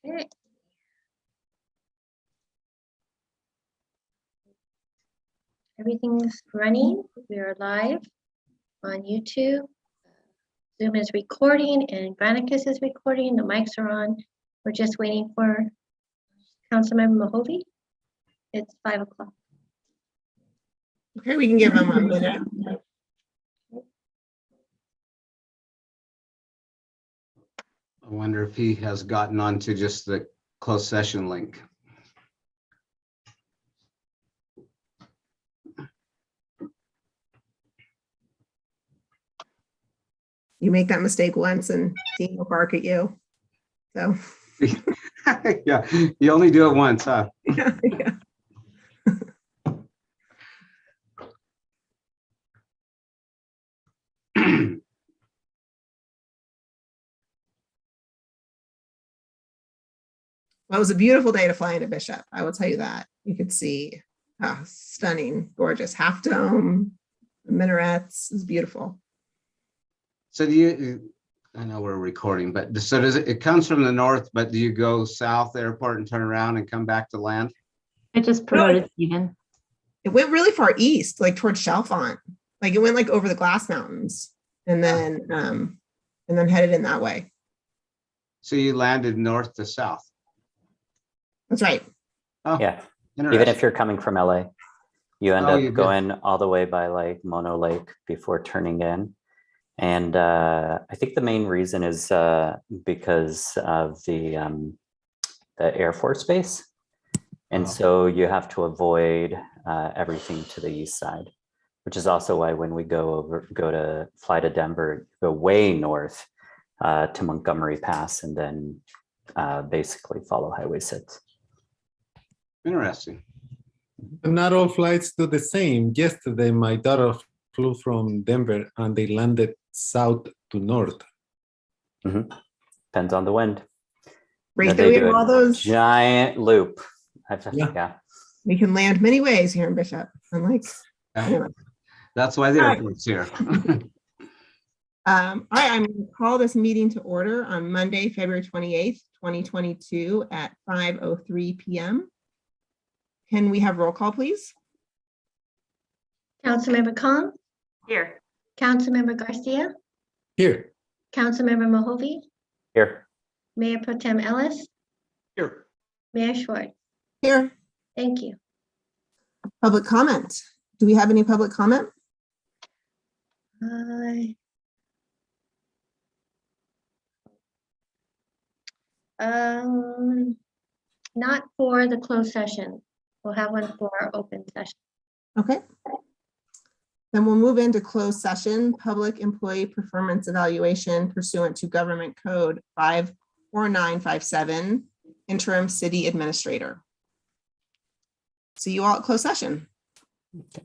Okay. Everything's running. We are live on YouTube. Zoom is recording and Granicus is recording. The mics are on. We're just waiting for Councilmember Mahovy. It's 5 o'clock. Okay, we can give them a minute. I wonder if he has gotten onto just the closed session link. You make that mistake once and Dean will bark at you. So, Yeah, you only do it once, huh? yeah. Well, it was a beautiful day to fly into Bishop. I will tell you that. You could see stunning, gorgeous half dome, the minarets. It's beautiful. So do you, I know we're recording, but so does it comes from the north, but do you go south airport and turn around and come back to land? I just promoted Stephen. It went really far east, like towards Chalfont. Like it went like over the Glass Mountains and then headed in that way. So you landed north to south. That's right. Oh, Yeah, even interesting. if you're coming from LA, you end Oh, up you did. going all the way by like Mono Lake before turning in. And I think the main reason is because of the Air Force Base. And Oh. so you have to avoid everything to the east side, which is also why when we go to fly to Denver, go way north to Montgomery Pass and then basically follow Highway 6. Interesting. And not all flights do the same. Yesterday, my daughter flew from Denver and they landed south to north. Depends on the wind. Right No, there, we they do have a all those. giant loop. Yeah. Yeah. We can land many ways here in Bishop. Unlike, anyway. That's why the All right. airport's here. All right, I'm going to call this meeting to order on Monday, February 28th, 2022 at 5:03 p.m. Can we have roll call, please? Councilmember Khan, Here. Councilmember Garcia, Here. Councilmember Mahovy, Here. Mayor Pro Tem Ellis, Here. Mayor Schwartz. Here. Thank you. Public comment. Do we have any public comment? Not for the closed session. We'll have one for our open session. Okay. Then we'll move into closed session, public employee performance evaluation pursuant to Government Code 54957, interim city administrator. See you all at closed session. Okay.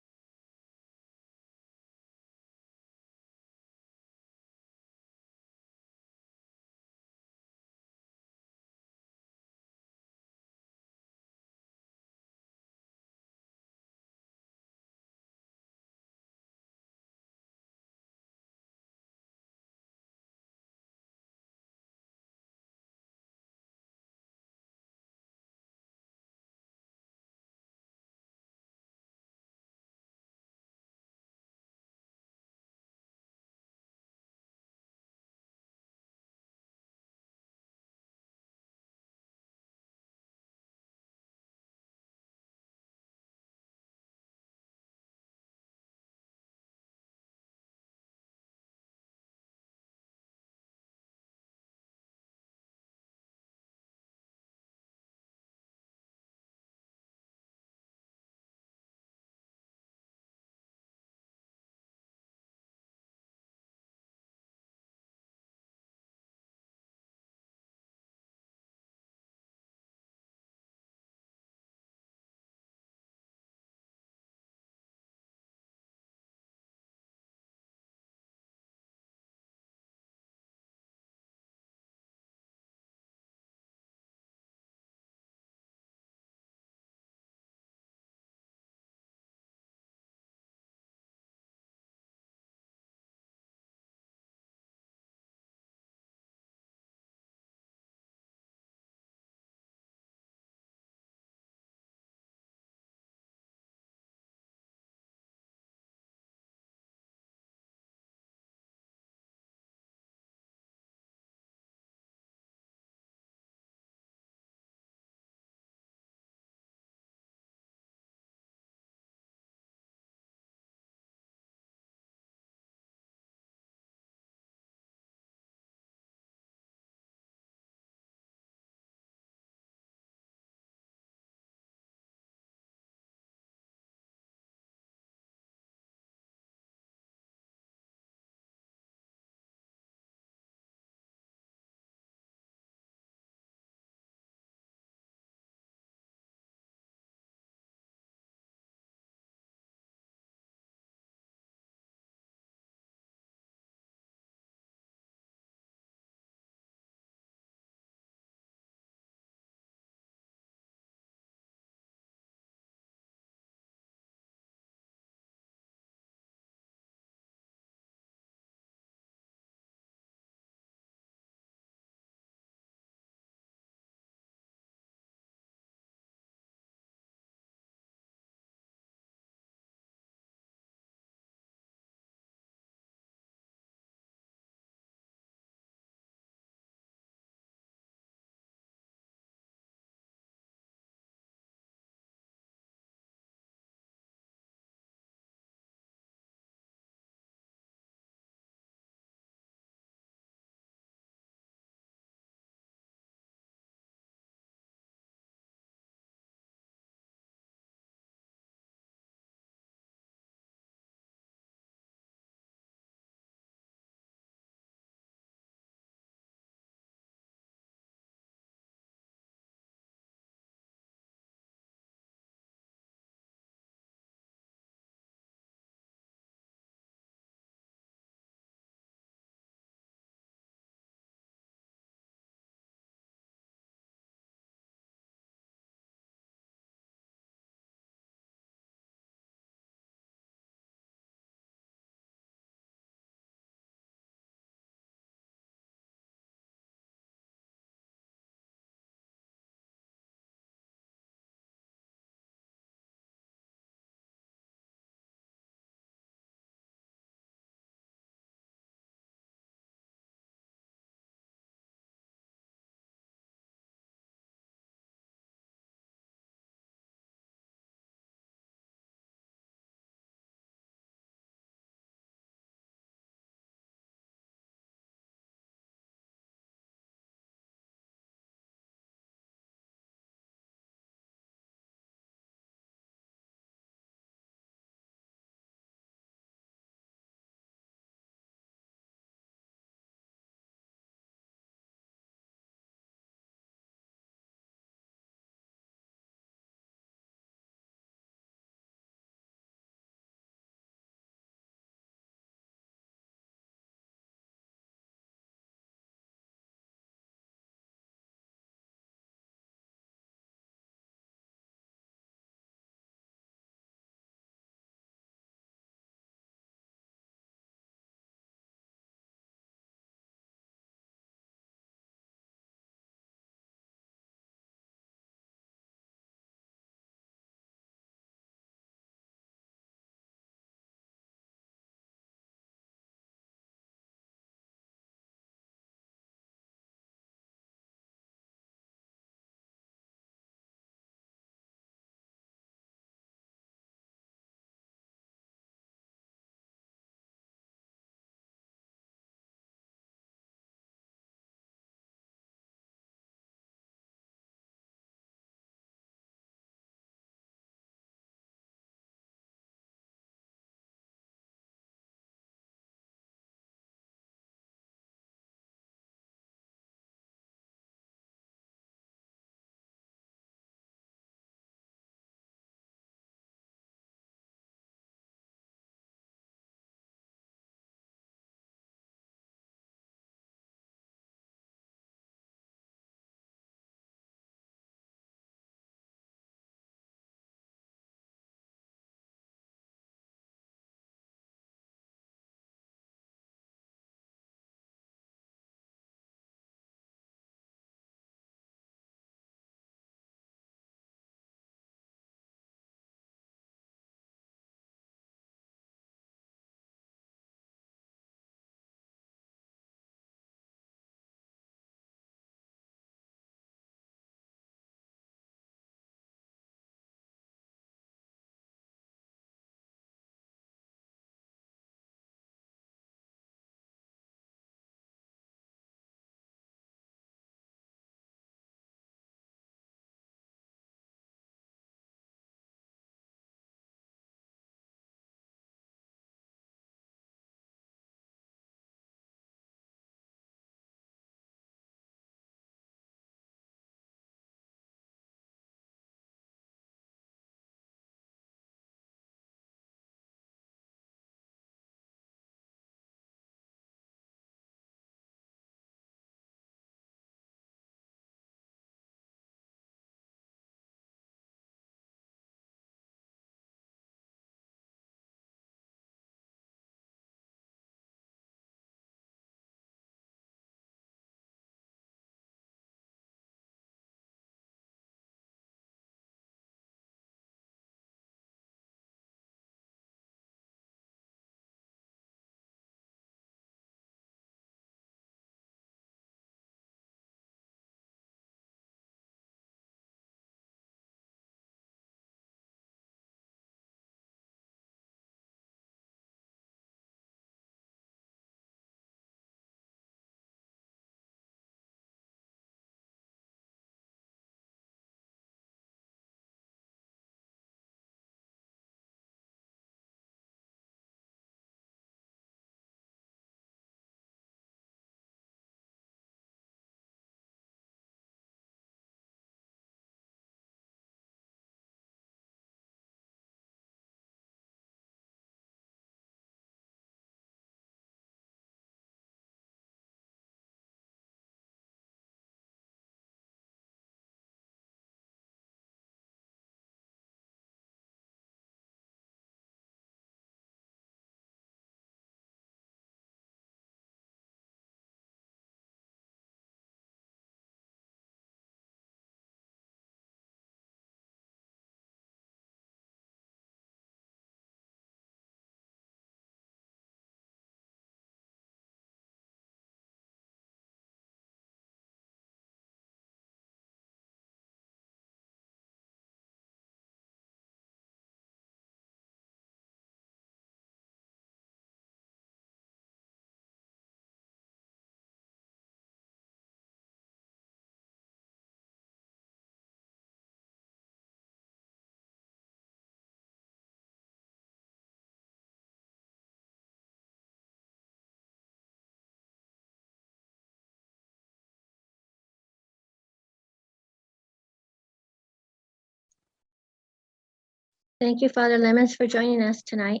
Thank you, Father Lemons, for joining us tonight.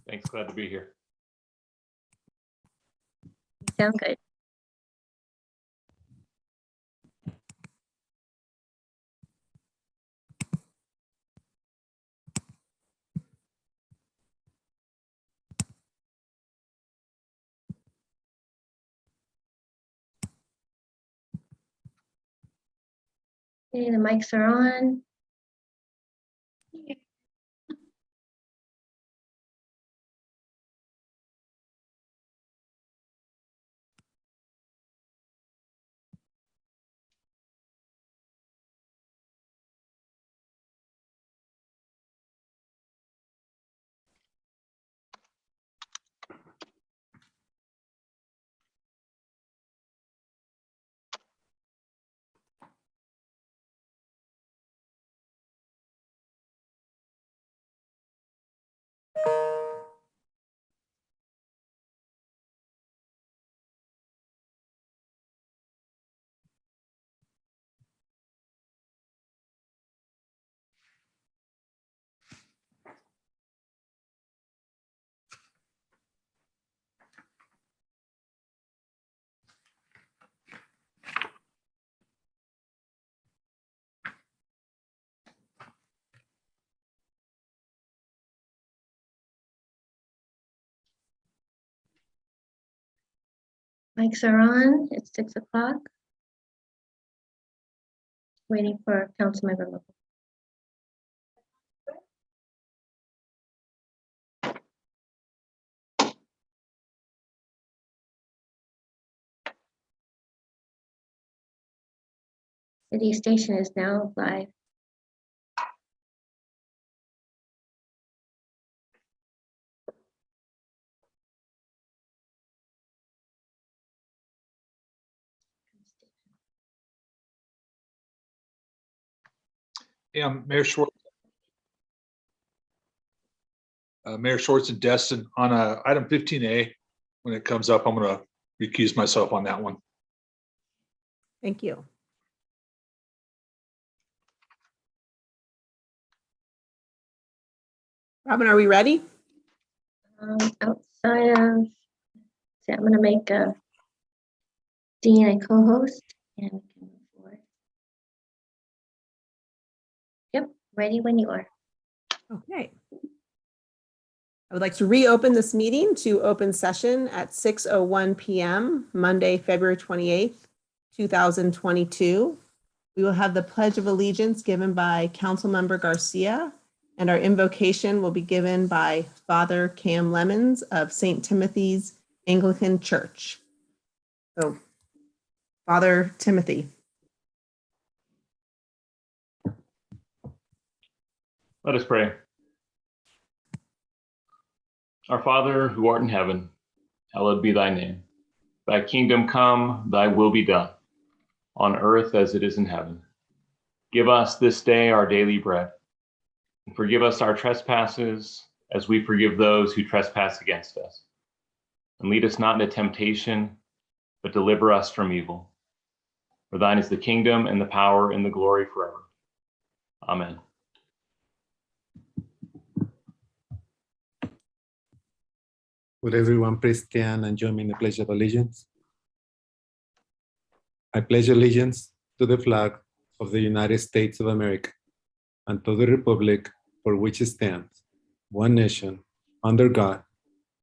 Thanks, glad to be here. You sound good. Okay, the mics are on. Mics are on. It's 6 o'clock. Waiting for Councilmember Mahoney. City Station is now live. Yeah, Mayor Schwartz. Mayor Schwartz and Destin, on item 15A, when it comes up, I'm going to recuse myself on that one. Thank you. Robin, are we ready? Outside of, see, I'm gonna make Dean a co-host and we can move forward. Yep, ready when you are. Okay. I would like to reopen this meeting to open session at 6:01 p.m. Monday, February 28th, 2022. We will have the Pledge of Allegiance given by Councilmember Garcia, and our invocation will be given by Father Cam Lemons of St. Timothy's Anglican Church. So, Father Timothy. Let us pray. Our Father, who art in heaven, hallowed be thy name. Thy kingdom come, thy will be done, on earth as it is in heaven. Give us this day our daily bread, and forgive us our trespasses as we forgive those who trespass against us. And lead us not into temptation, but deliver us from evil. For thine is the kingdom and the power and the glory forever. Amen. Would everyone please stand and join me in the Pledge of Allegiance? I pledge allegiance to the flag of the United States of America and to the republic for which it stands, one nation, under God,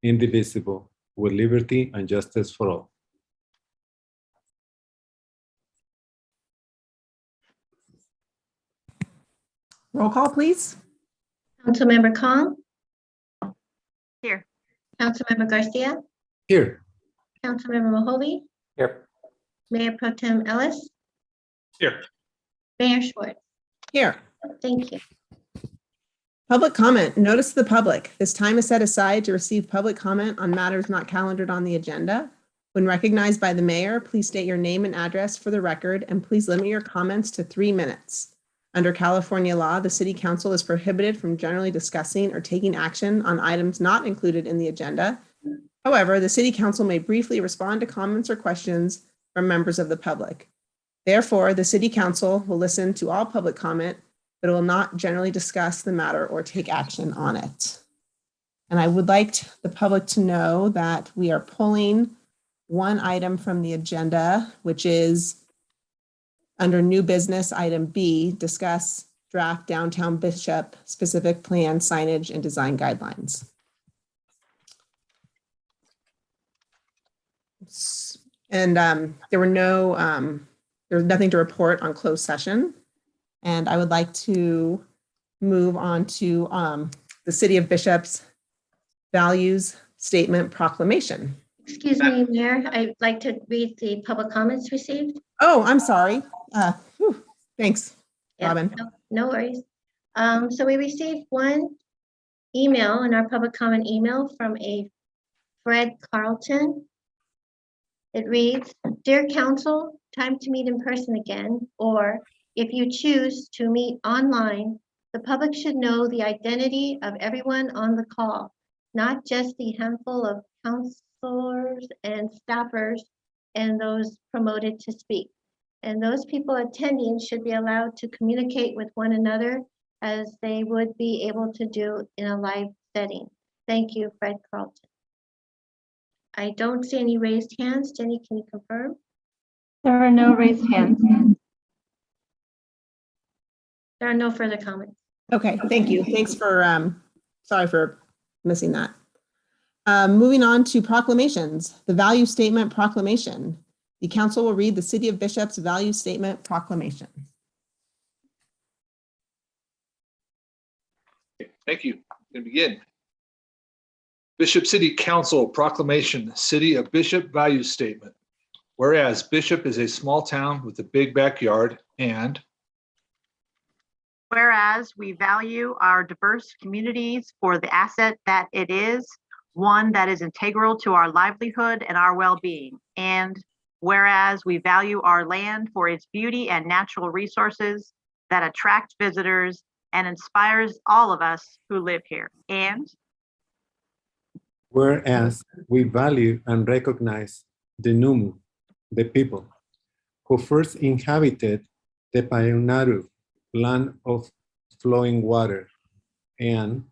indivisible, with liberty and justice for all. Roll call, please. Councilmember Kong, Here. Councilmember Garcia, Here. Councilmember Mahoney, Here. Mayor Pro Tem Ellis, Here. Mayor Schwartz. Here. Thank you. Public comment. Notice to the public. This time is set aside to receive public comment on matters not calendared on the agenda. When recognized by the mayor, please state your name and address for the record, and please limit your comments to 3 minutes. Under California law, the City Council is prohibited from generally discussing or taking action on items not included in the agenda. However, the City Council may briefly respond to comments or questions from members of the public. Therefore, the City Council will listen to all public comment, but it will not generally discuss the matter or take action on it. And I would like the public to know that we are pulling one item from the agenda, which is under new business, item B, discuss draft downtown Bishop specific plan signage and design guidelines. And there was nothing to report on closed session. And I would like to move on to the City of Bishop's values statement proclamation. Excuse me, Mayor, I'd like to read the public comments received. Oh, I'm sorry. Thanks, Yeah, Robin. no worries. So we received one email in our public comment email from a Fred Carlton. It reads, "Dear Council, time to meet in person again, or if you choose to meet online, the public should know the identity of everyone on the call, not just the handful of counselors and staffers and those promoted to speak. And those people attending should be allowed to communicate with one another as they would be able to do in a live setting. Thank you, Fred Carlton." I don't see any raised hands. Jenny, can you confirm? There are no raised hands. There are no further comments. Okay, thank you. Thanks for, sorry for missing that. Moving on to proclamations, the value statement proclamation. The council will read the City of Bishop's value statement proclamation. Thank you. Going to begin. Bishop City Council Proclamation, City of Bishop Value Statement. Whereas Bishop is a small town with a big backyard, and Whereas we value our diverse communities for the asset that it is, one that is integral to our livelihood and our well-being. And whereas we value our land for its beauty and natural resources that attract visitors and inspires all of us who live here. And Whereas we value and recognize the Numu, the people, who first inhabited the Payunaru, land of flowing water. And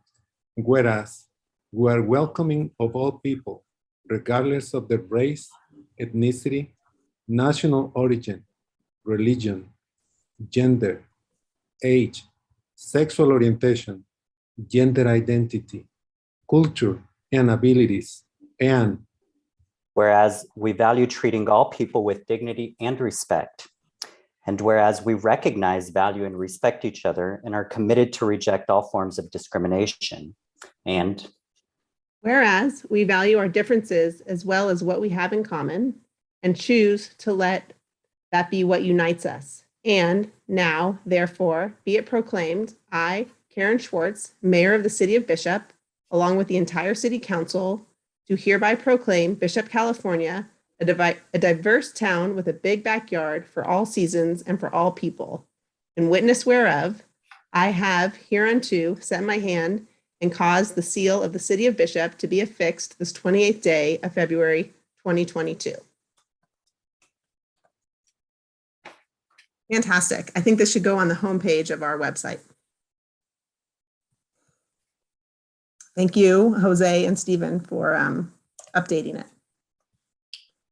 whereas we are welcoming of all people, regardless of their race, ethnicity, national origin, religion, gender, age, sexual orientation, gender identity, culture, and abilities. And Whereas we value treating all people with dignity and respect. And whereas we recognize, value, and respect each other and are committed to reject all forms of discrimination. And Whereas we value our differences as well as what we have in common and choose to let that be what unites us. And now, therefore, be it proclaimed, I, Karen Schwartz, Mayor of the City of Bishop, along with the entire City Council, do hereby proclaim Bishop, California, a diverse town with a big backyard for all seasons and for all people. In witness whereof, I have hereunto set my hand and caused the seal of the City of Bishop to be affixed this 28th day of February 2022. Fantastic. I think this should go on the homepage of our website. Thank you, Jose and Stephen, for updating it.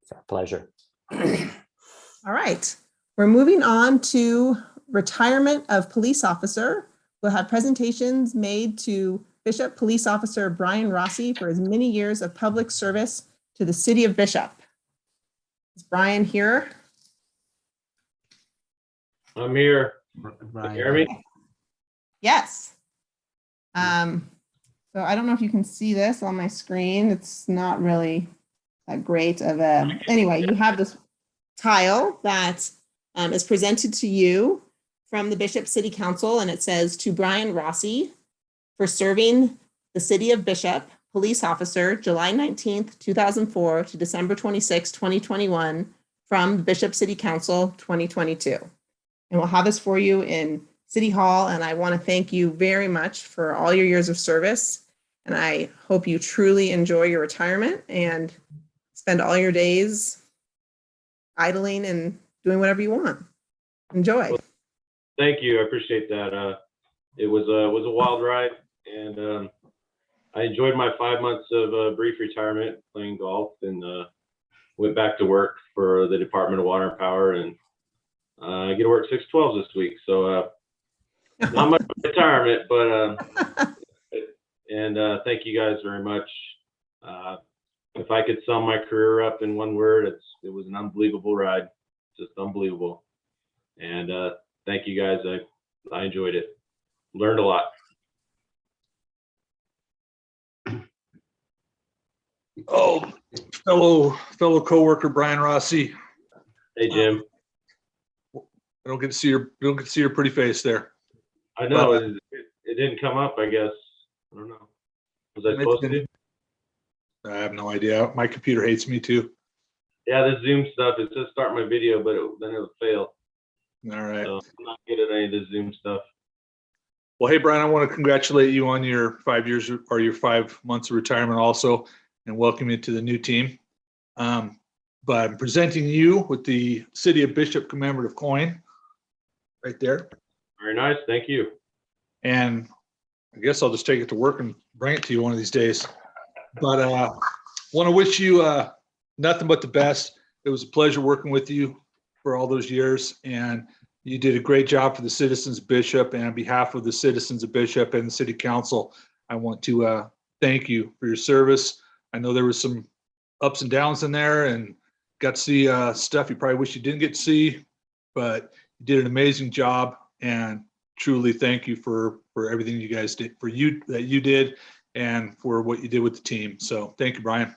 it's our pleasure. All right, we're moving on to retirement of police officer. We'll have presentations made to Bishop Police Officer Brian Rossi for his many years of public service to the City of Bishop. Is Brian here? I'm here. Brian. Hear me? Yes. So I don't know if you can see this on my screen. It's not really that great of a, anyway, you have this tile that is presented to you from the Bishop City Council, and it says, "To Brian Rossi for serving the City of Bishop, police officer, July 19th, 2004 to December 26, 2021, from the Bishop City Council 2022. And we'll have this for you in City Hall, and I want to thank you very much for all your years of service. And I hope you truly enjoy your retirement and spend all your days idling and doing whatever you want. Enjoy. Thank you. I appreciate that. It was a wild ride, and I enjoyed my 5 months of brief retirement playing golf, and went back to work for the Department of Water and Power, and I get to work 6/12 this week. So not much retirement, but and thank you guys very much. If I could sum my career up in one word, it was an unbelievable ride, just unbelievable. And thank you guys. I enjoyed it. Learned a lot. Oh, fellow coworker Brian Rossi. Hey, Jim. I don't get to see your pretty face there. I know But, it didn't come up, I guess. I don't know. Was I supposed to? I have no idea. My computer hates me too. Yeah, the Zoom stuff, it says start my video, but then it would fail. All right. So I'm not good at any of the Zoom stuff. Well, hey, Brian, I want to congratulate you on your 5 years or your 5 months of retirement also, and welcome you to the new team. But I'm presenting you with the City of Bishop commemorative coin right there. Very nice. Thank you. And I guess I'll just take it to work and bring it to you one of these days. But want to wish you nothing but the best. It was a pleasure working with you for all those years, and you did a great job for the citizens of Bishop. And on behalf of the citizens of Bishop and the City Council, I want to thank you for your service. I know there was some ups and downs in there, and got to see stuff you probably wish you didn't get to see, but you did an amazing job. And truly thank you for everything you guys did, that you did, and for what you did with the team. So thank you, Brian.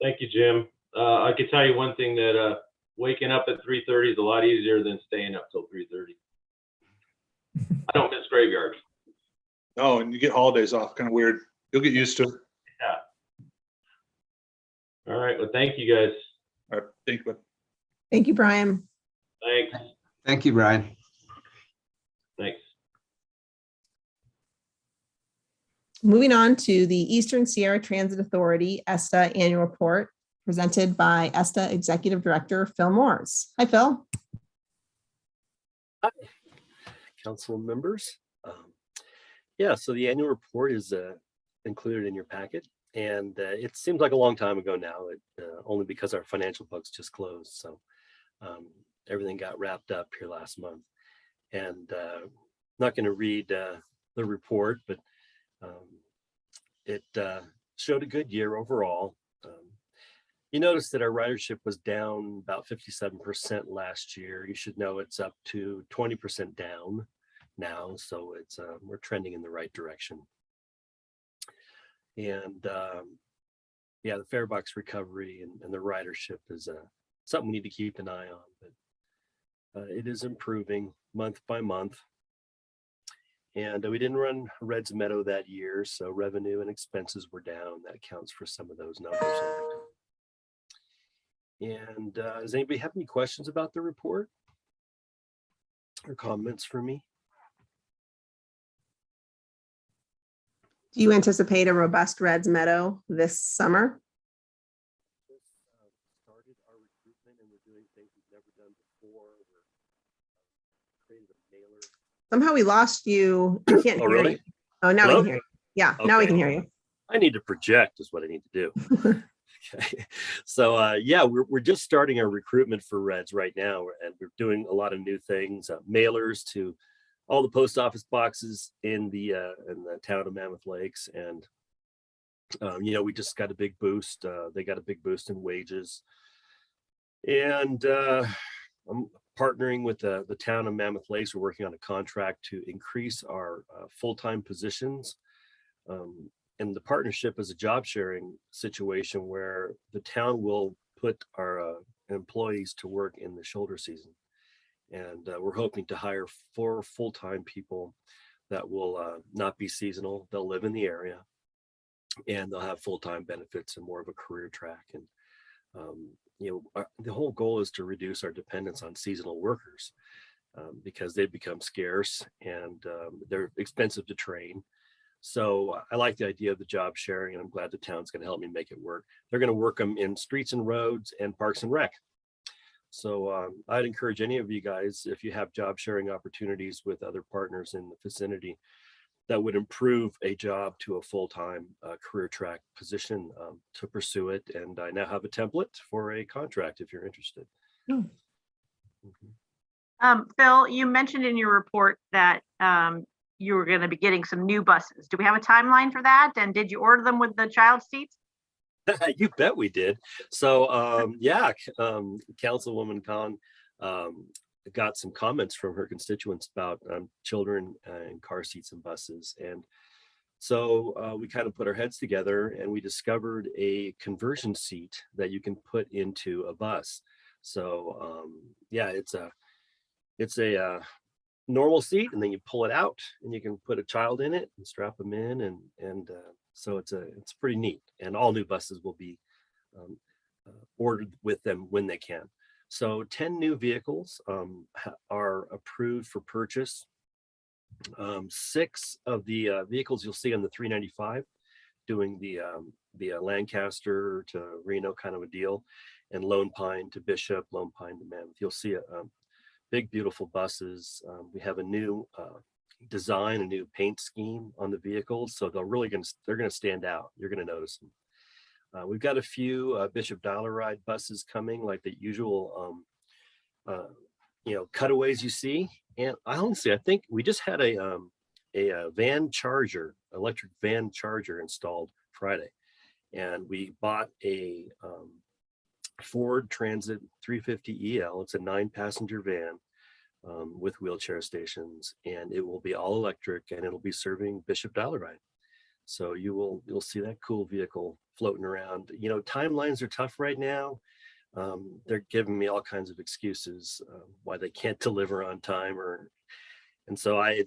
Thank you, Jim. I can tell you one thing, that waking up at 3:30 is a lot easier than staying up till 3:30. I don't miss graveyards. Oh, and you get holidays off. Kind of weird. You'll get used to it. Yeah. All right. Well, thank you guys. All right. Thank you. Thank you, Brian. Thanks. Thank you, Brian. Thanks. Moving on to the Eastern Sierra Transit Authority ESTA annual report presented by ESTA Executive Director Phil Morris. Hi, Phil. Hi, council members. Yeah, so the annual report is included in your packet, and it seems like a long time ago now, only because our financial books just closed. So everything got wrapped up here last month. And not going to read the report, but it showed a good year overall. You notice that our ridership was down about 57% last year. You should know it's up to 20% down now, so it's we're trending in the right direction. And yeah, the fare box recovery and the ridership is something we need to keep an eye on, but it is improving month by month. And we didn't run Reds Meadow that year, so revenue and expenses were down. That accounts for some of those numbers. And does anybody have any questions about the report or comments for me? Do you anticipate a robust Reds Meadow this summer? Started our recruitment, and we're doing things we've never done before. We're creating a mailer. Somehow we lost you. We can't Oh, hear really? you. Oh, now we Hello? can hear you. Yeah, now we Okay. can hear you. I need to project is what I need to do. Okay. So yeah, we're just starting our recruitment for Reds right now, and we're doing a lot of new things, mailers to all the post office boxes in the town of Mammoth Lakes. And you know, we just got a big boost. They got a big boost in wages, and I'm partnering with the town of Mammoth Lakes. We're working on a contract to increase our full-time positions. And the partnership is a job sharing situation where the town will put our employees to work in the shoulder season. And we're hoping to hire 4 full-time people that will not be seasonal. They'll live in the area, and they'll have full-time benefits and more of a career track. And you know, the whole goal is to reduce our dependence on seasonal workers because they've become scarce and they're expensive to train. So I like the idea of the job sharing, and I'm glad the town's going to help me make it work. They're going to work them in streets and roads and parks and rec. So I'd encourage any of you guys, if you have job sharing opportunities with other partners in the vicinity that would improve a job to a full-time career track position, to pursue it. And I now have a template for a contract if you're interested. Oh. Phil, you mentioned in your report that you were going to be getting some new buses. Do we have a timeline for that? And did you order them with the child seats? You bet we did. So yeah, Councilwoman Khan got some comments from her constituents about children and car seats and buses. And so we kind of put our heads together and we discovered a conversion seat that you can put into a bus. So yeah, it's a normal seat, and then you pull it out and you can put a child in it and strap them in, and so it's pretty neat. And all new buses will be ordered with them when they can. So 10 new vehicles are approved for purchase. 6 of the vehicles you'll see on the 395 doing the Lancaster to Reno kind of a deal, and Lone Pine to Bishop, Lone Pine to Mammoth. You'll see big, beautiful buses. We have a new design, a new paint scheme on the vehicles, so they're gonna stand out. You're gonna notice them. We've got a few Bishop Dollaride buses coming, like the usual, cutaways you see. And I think we just had a van charger, electric van charger installed Friday, and we bought a Ford Transit 350 EL. It's a 9-passenger van with wheelchair stations, and it will be all electric, and it'll be serving Bishop Dollaride. So you'll see that cool vehicle floating around. You know, timelines are tough right now. They're giving me all kinds of excuses why they can't deliver on time, and so I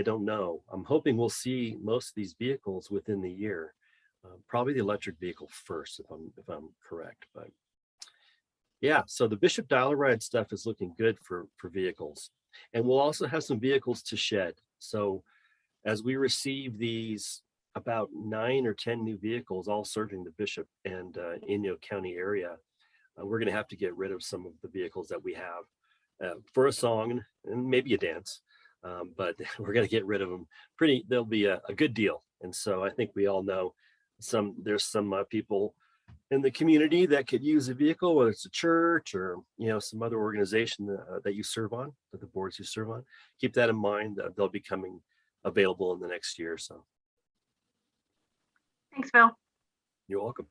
don't know. I'm hoping we'll see most of these vehicles within the year. Probably the electric vehicle first, if I'm correct. But yeah, so the Bishop Dollaride stuff is looking good for vehicles, and we'll also have some vehicles to shed. So as we receive these, about 9 or 10 new vehicles, all serving the Bishop and Inyo County area, we're going to have to get rid of some of the vehicles that we have for a song and maybe a dance, but we're going to get rid of them. They'll be a good deal. And so I think we all know there's some people in the community that could use a vehicle, whether it's a church or some other organization that you serve on, that the boards you serve on. Keep that in mind. They'll be coming available in the next year or so. Thanks, Phil. You're welcome.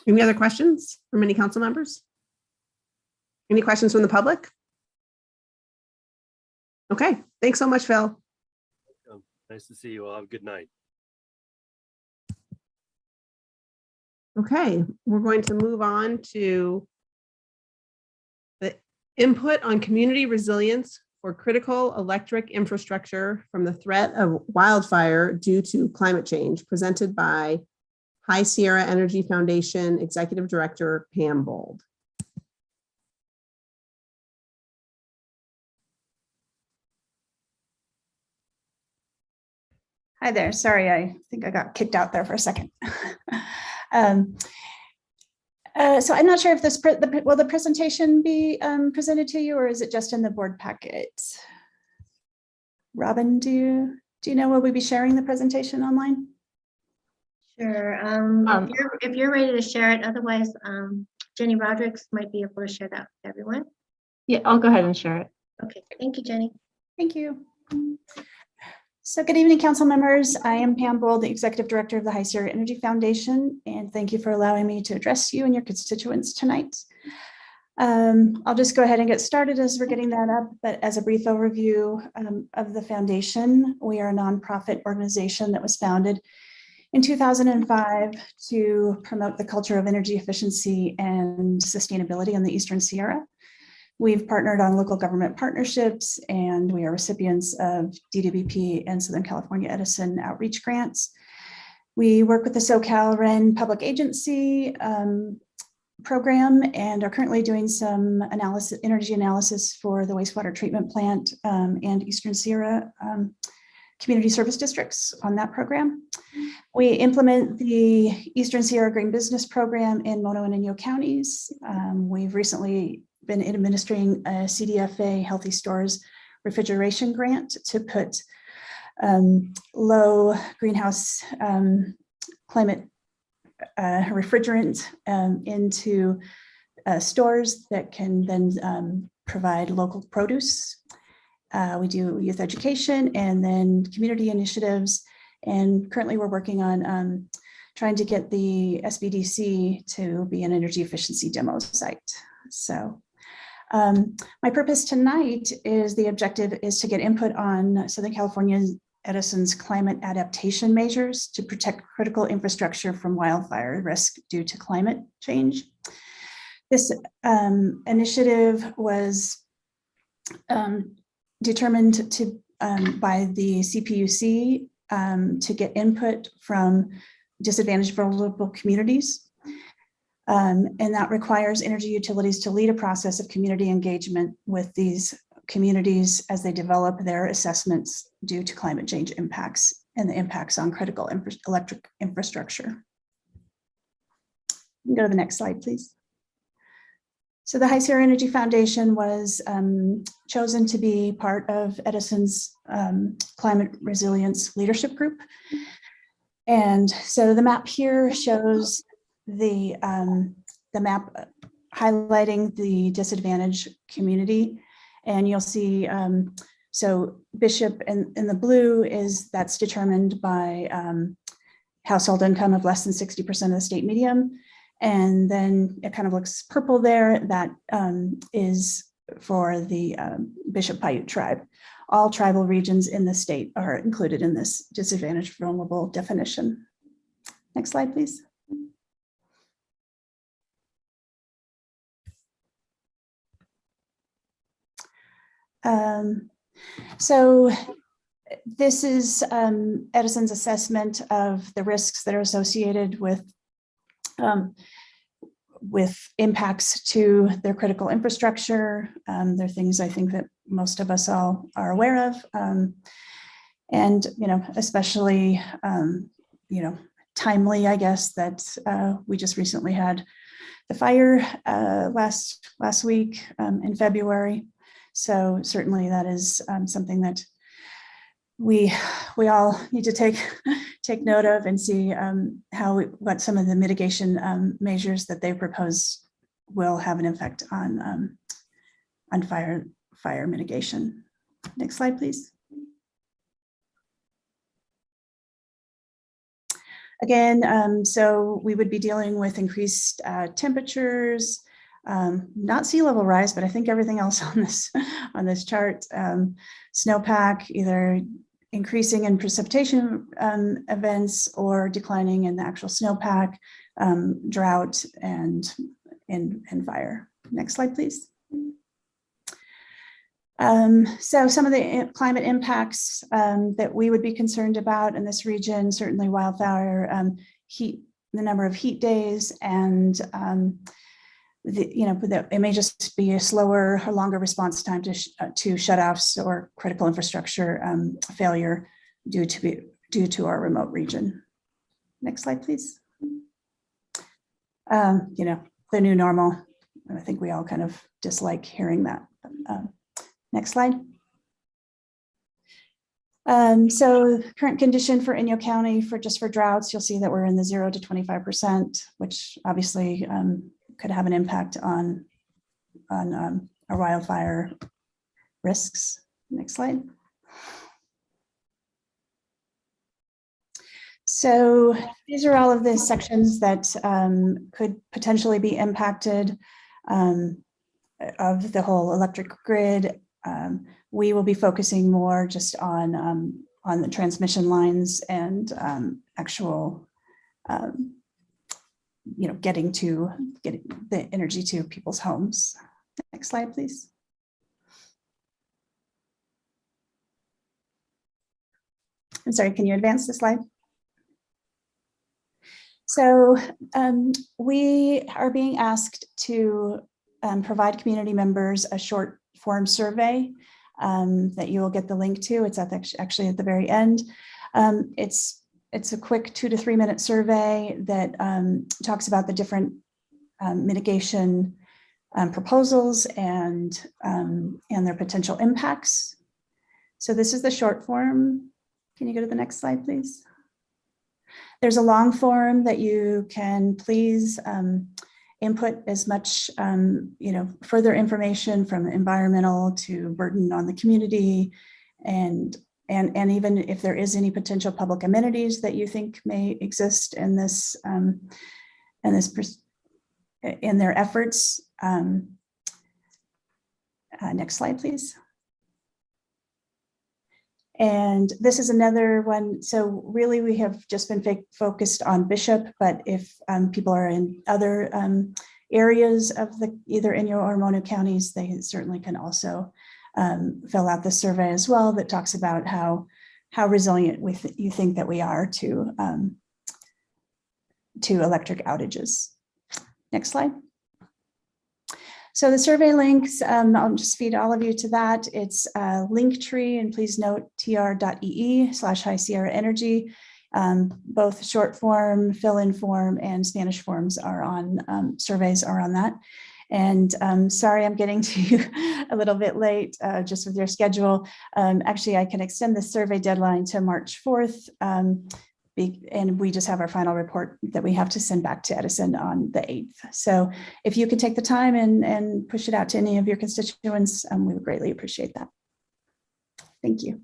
Any other questions from any council members? Any questions from the public? Okay, thanks so much, Phil. Nice to see you all. Have a good night. Okay, we're going to move on to the input on community resilience for critical electric infrastructure from the threat of wildfire due to climate change, presented by High Sierra Energy Foundation Executive Director Pam Bold. Hi there. Sorry, I think I got kicked out there for a second. So I'm not sure if will the presentation be presented to you, or is it just in the board packet? Robin, do you know, will we be sharing the presentation online? Sure. If you're ready to share it, otherwise, Jenny Rodrigues might be able to share that with everyone. Yeah, I'll go ahead and share it. Okay, thank you, Jenny. Thank you. So good evening, council members. I am Pam Bold, the Executive Director of the High Sierra Energy Foundation, and thank you for allowing me to address you and your constituents tonight. I'll just go ahead and get started as we're getting that up, but as a brief overview of the foundation, we are a nonprofit organization that was founded in 2005 to promote the culture of energy efficiency and sustainability in the Eastern Sierra. We've partnered on local government partnerships, and we are recipients of DWP and Southern California Edison outreach grants. We work with the SoCal Public Agency program and are currently doing some energy analysis for the wastewater treatment plant and Eastern Sierra community service districts on that program. We implement the Eastern Sierra Green Business Program in Mono and Inyo counties. We've recently been administering a CDFA Healthy Stores refrigeration grant to put low greenhouse climate refrigerant into stores that can then provide local produce. We do youth education and then community initiatives. And currently we're working on trying to get the SBDC to be an energy efficiency demo site. So my purpose tonight is the objective is to get input on Southern California Edison's climate adaptation measures to protect critical infrastructure from wildfire risk due to climate change. This initiative was determined to by the CPUC to get input from disadvantaged vulnerable communities. And that requires energy utilities to lead a process of community engagement with these communities as they develop their assessments due to climate change impacts and the impacts on critical electric infrastructure. Go to the next slide, please. So the High Sierra Energy Foundation was chosen to be part of Edison's Climate Resilience Leadership Group. And so the map here shows the map highlighting the disadvantaged community. And you'll see, so Bishop in the blue that's determined by household income of less than 60% of the state median. And then it kind of looks purple there. That is for the Bishop Paiute tribe. All tribal regions in the state are included in this disadvantaged vulnerable definition. Next slide, please. So this is Edison's assessment of the risks that are associated with impacts to their critical infrastructure. There are things I think that most of us all are aware of. And, especially, timely, I guess, that we just recently had the fire last week in February. So certainly that is something that we all need to take note of and see what some of the mitigation measures that they propose will have an effect on fire mitigation. Next slide, please. Again, so we would be dealing with increased temperatures, not sea level rise, but I think everything else on this chart, snowpack, either increasing in precipitation events or declining in the actual snowpack, drought, and fire. Next slide, please. So some of the climate impacts that we would be concerned about in this region, certainly wildfire, heat, the number of heat days, and it may just be a slower or longer response time to shutoffs or critical infrastructure failure due to our remote region. Next slide, please. The new normal. I think we all kind of dislike hearing that. Next slide. So current condition for Inyo County for droughts, you'll see that we're in the 0 to 25%, which obviously could have an impact on our wildfire risks. Next slide. So these are all of the sections that could potentially be impacted of the whole electric grid. We will be focusing more just on the transmission lines and actual getting the energy to people's homes. Next slide, please. I'm sorry, can you advance the slide? So we are being asked to provide community members a short form survey that you will get the link to. It's actually at the very end. It's It's a quick 2 to 3 minute survey that talks about the different mitigation proposals and their potential impacts. So this is the short form. Can you go to the next slide, please? There's a long form that you can please input as much further information from environmental to burden on the community, and even if there is any potential public amenities that you think may exist in this in their efforts. Next slide, please. And this is another one. So really, we have just been focused on Bishop, but if people are in other areas of either Inyo or Mono counties, they certainly can also fill out the survey as well that talks about how resilient you think that we are to electric outages. Next slide. So the survey links, I'll just feed all of you to that. It's Linktree, and please note tr.ee/High Sierra Energy. Both short form, fill-in form, and Spanish forms are on, surveys are on that. And sorry, I'm getting to you a little bit late just with your schedule. Actually, I can extend the survey deadline to March 4th. And we just have our final report that we have to send back to Edison on the 8th. So if you could take the time and push it out to any of your constituents, we would greatly appreciate that. Thank you.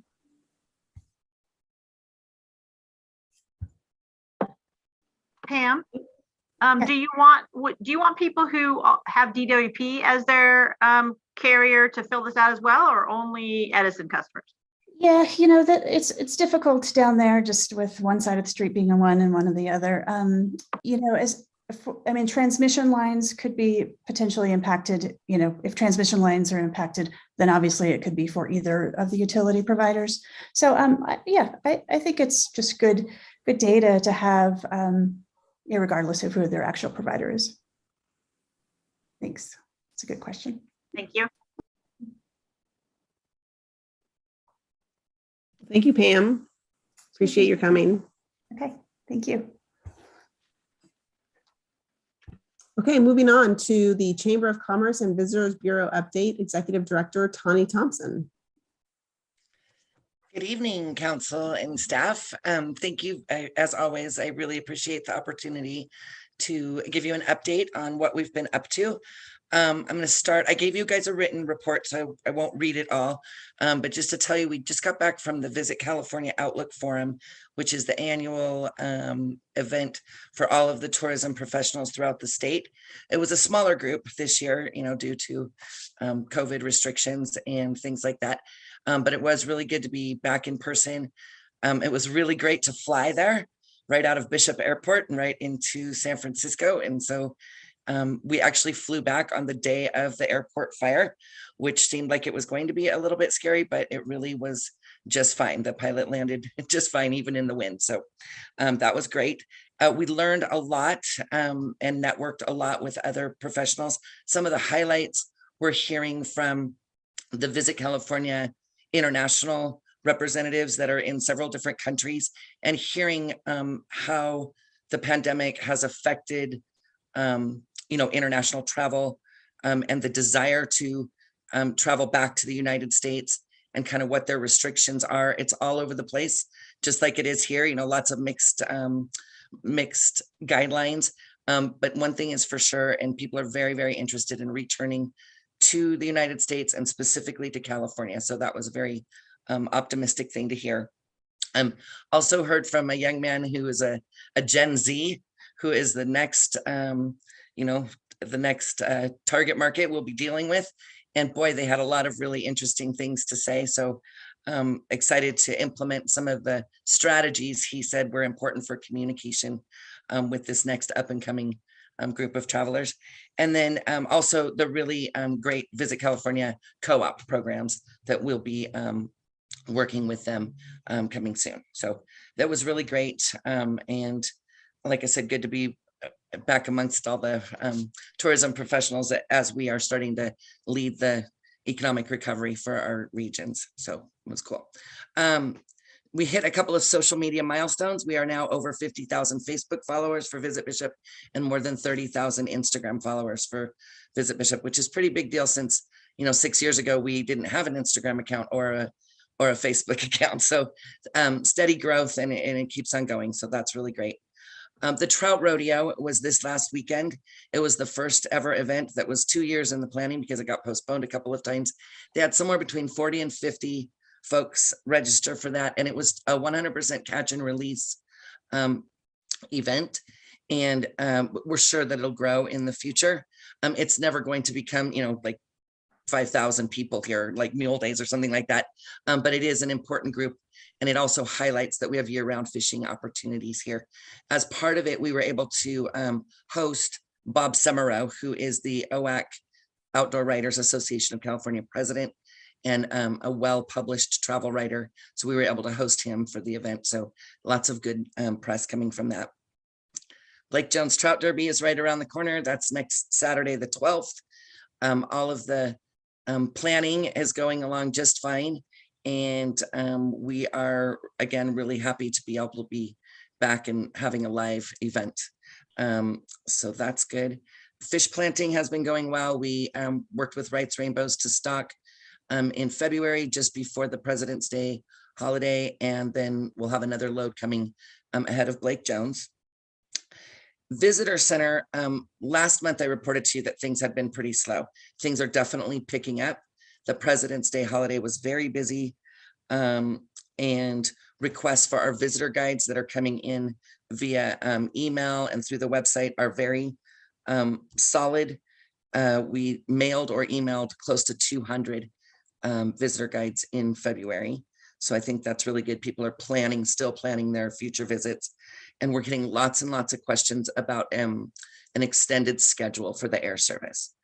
Pam, do you want people who have DWP as their carrier to fill this out as well, or only Edison customers? Yeah, that it's difficult down there, just with one side of the street being on one and one of the other. Transmission lines could be potentially impacted. If transmission lines are impacted, then obviously it could be for either of the utility providers. So I think it's just good data to have, regardless of who their actual provider is. Thanks. It's a good question. Thank you. Thank you, Pam. Appreciate your coming. Okay, thank you. Okay, moving on to the Chamber of Commerce and Visitors Bureau update, Executive Director Tawny Thompson. Good evening, council and staff. Thank you. As always, I really appreciate the opportunity to give you an update on what we've been up to. I'm going to start. I gave you guys a written report, so I won't read it all. But just to tell you, we just got back from the Visit California Outlook Forum, which is the annual event for all of the tourism professionals throughout the state. It was a smaller group this year, due to COVID restrictions and things like that. But it was really good to be back in person. It was really great to fly there right out of Bishop Airport and right into San Francisco. And so we actually flew back on the day of the airport fire, which seemed like it was going to be a little bit scary, but it really was just fine. The pilot landed just fine, even in the wind. So that was great. We learned a lot and networked a lot with other professionals. Some of the highlights we're hearing from the Visit California international representatives that are in several different countries, and hearing how the pandemic has affected international travel and the desire to travel back to the United States, and kind of what their restrictions are. It's all over the place, just like it is here, lots of mixed guidelines. But one thing is for sure, and people are very, very interested in returning to the United States and specifically to California. So that was a very optimistic thing to hear. Also heard from a young man who is a Gen Z, who is the next, target market we'll be dealing with. And boy, they had a lot of really interesting things to say. So excited to implement some of the strategies he said were important for communication with this next up and coming group of travelers. And then also the really great Visit California co-op programs that we'll be working with them coming soon. So that was really great. And like I said, good to be back amongst all the tourism professionals as we are starting to lead the economic recovery for our regions. So it was cool. We hit a couple of social media milestones. We are now over 50,000 Facebook followers for Visit Bishop and more than 30,000 Instagram followers for Visit Bishop, which is pretty big deal since, 6 years ago, we didn't have an Instagram account or a Facebook account. So steady growth and it keeps on going. So that's really great. The Trout Rodeo was this last weekend. It was the first ever event that was 2 years in the planning because it got postponed a couple of times. They had somewhere between 40 and 50 folks register for that. And it was a 100% catch and release event. And we're sure that it'll grow in the future. It's never going to become, like 5,000 people here, like Mule Days or something like that. But it is an important group. And it also highlights that we have year-round fishing opportunities here. As part of it, we were able to host Bob Summerow, who is the OAC Outdoor Writers Association of California president and a well-published travel writer. So we were able to host him for the event. So lots of good press coming from that. Blake Jones Trout Derby is right around the corner. That's next Saturday, the 12th. All of the planning is going along just fine. And we are, again, really happy to be able to be back and having a live event. So that's good. Fish planting has been going well. We worked with Wright's Rainbows to stock in February, just before the President's Day holiday. And then we'll have another load coming ahead of Blake Jones. Visitor Center, last month I reported to you that things had been pretty slow. Things are definitely picking up. The President's Day holiday was very busy, and requests for our visitor guides that are coming in via email and through the website are very solid. We mailed or emailed close to 200 visitor guides in February. So I think that's really good. People are still planning their future visits. And we're getting lots and lots of questions about an extended schedule for the air service.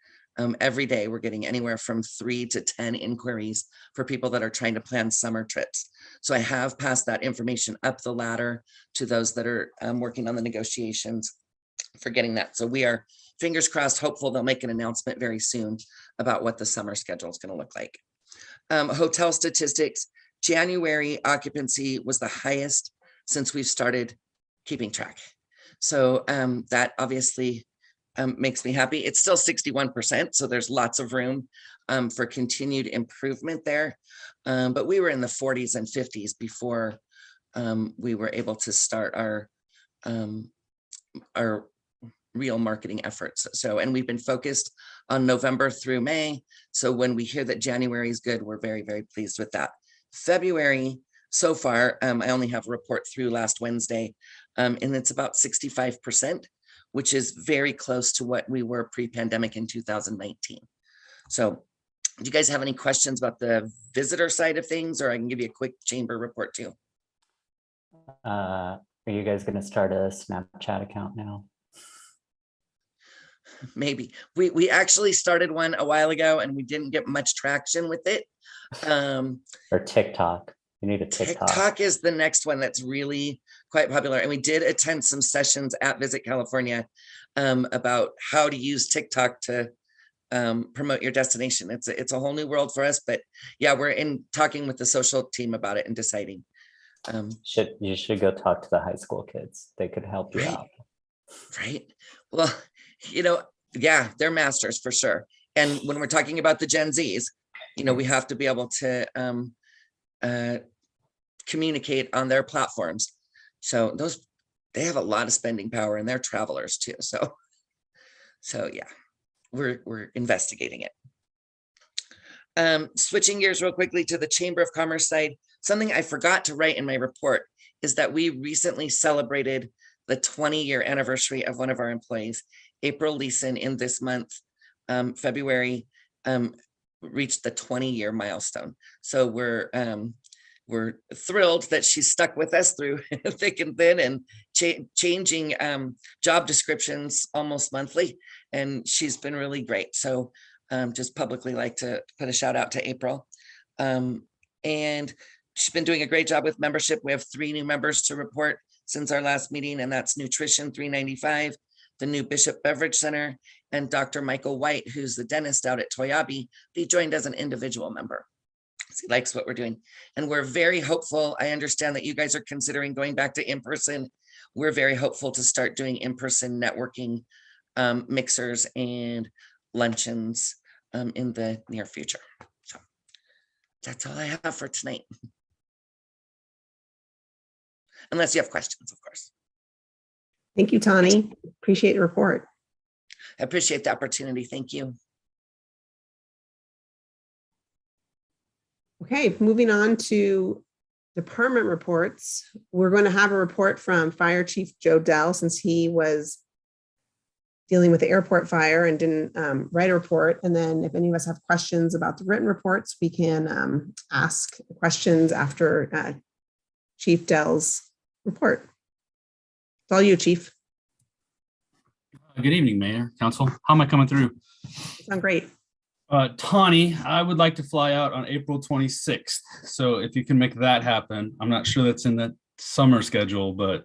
Every day we're getting anywhere from 3 to 10 inquiries for people that are trying to plan summer trips. So I have passed that information up the ladder to those that are working on the negotiations for getting that. So we are, fingers crossed, hopeful they'll make an announcement very soon about what the summer schedule is going to look like. Hotel statistics, January occupancy was the highest since we've started keeping track. So that obviously makes me happy. It's still 61%, so there's lots of room for continued improvement there. But we were in the 40s and 50s before we were able to start our real marketing efforts. So, and we've been focused on November through May. So when we hear that January is good, we're very, very pleased with that. February, so far, I only have a report through last Wednesday, and it's about 65%, which is very close to what we were pre-pandemic in 2019. So do you guys have any questions about the visitor side of things, or I can give you a quick chamber report too? Are you guys going to start a Snapchat account now? Maybe. We actually started one a while ago and we didn't get much traction with it. Or TikTok. You need a TikTok. TikTok is the next one that's really quite popular. And we did attend some sessions at Visit California about how to use TikTok to promote your destination. It's a whole new world for us, but yeah, we're talking with the social team about it and deciding. You should go talk to the high school kids. They could help you out. Right. Well, yeah, they're masters for sure. And when we're talking about the Gen Zs, we have to be able to communicate on their platforms. So they have a lot of spending power and they're travelers too. So yeah, we're investigating it. Switching gears real quickly to the Chamber of Commerce side, something I forgot to write in my report is that we recently celebrated the 20-year anniversary of one of our employees, April Leeson, in this month, February, reached the 20-year milestone. So we're thrilled that she's stuck with us through thick and thin and changing job descriptions almost monthly. And she's been really great. So just publicly like to put a shout out to April. And she's been doing a great job with membership. We have 3 new members to report since our last meeting, and that's Nutrition 395, the new Bishop Beverage Center, and Dr. Michael White, who's the dentist out at Toyabe. He joined as an individual member. He likes what we're doing. And we're very hopeful. I understand that you guys are considering going back to in-person. We're very hopeful to start doing in-person networking mixers and luncheons in the near future. So that's all I have for tonight. Unless you have questions, of course. Thank you, Tani. Appreciate the report. I appreciate the opportunity. Thank you. Okay, moving on to department reports. We're going to have a report from Fire Chief Joe Dell, since he was dealing with the airport fire and didn't write a report. And then if any of us have questions about the written reports, we can ask questions after Chief Dell's report. It's all you, Chief. Good evening, Mayor, Council. How am I coming through? Sound great. Tawny, I would like to fly out on April 26th. So if you can make that happen, I'm not sure that's in the summer schedule, but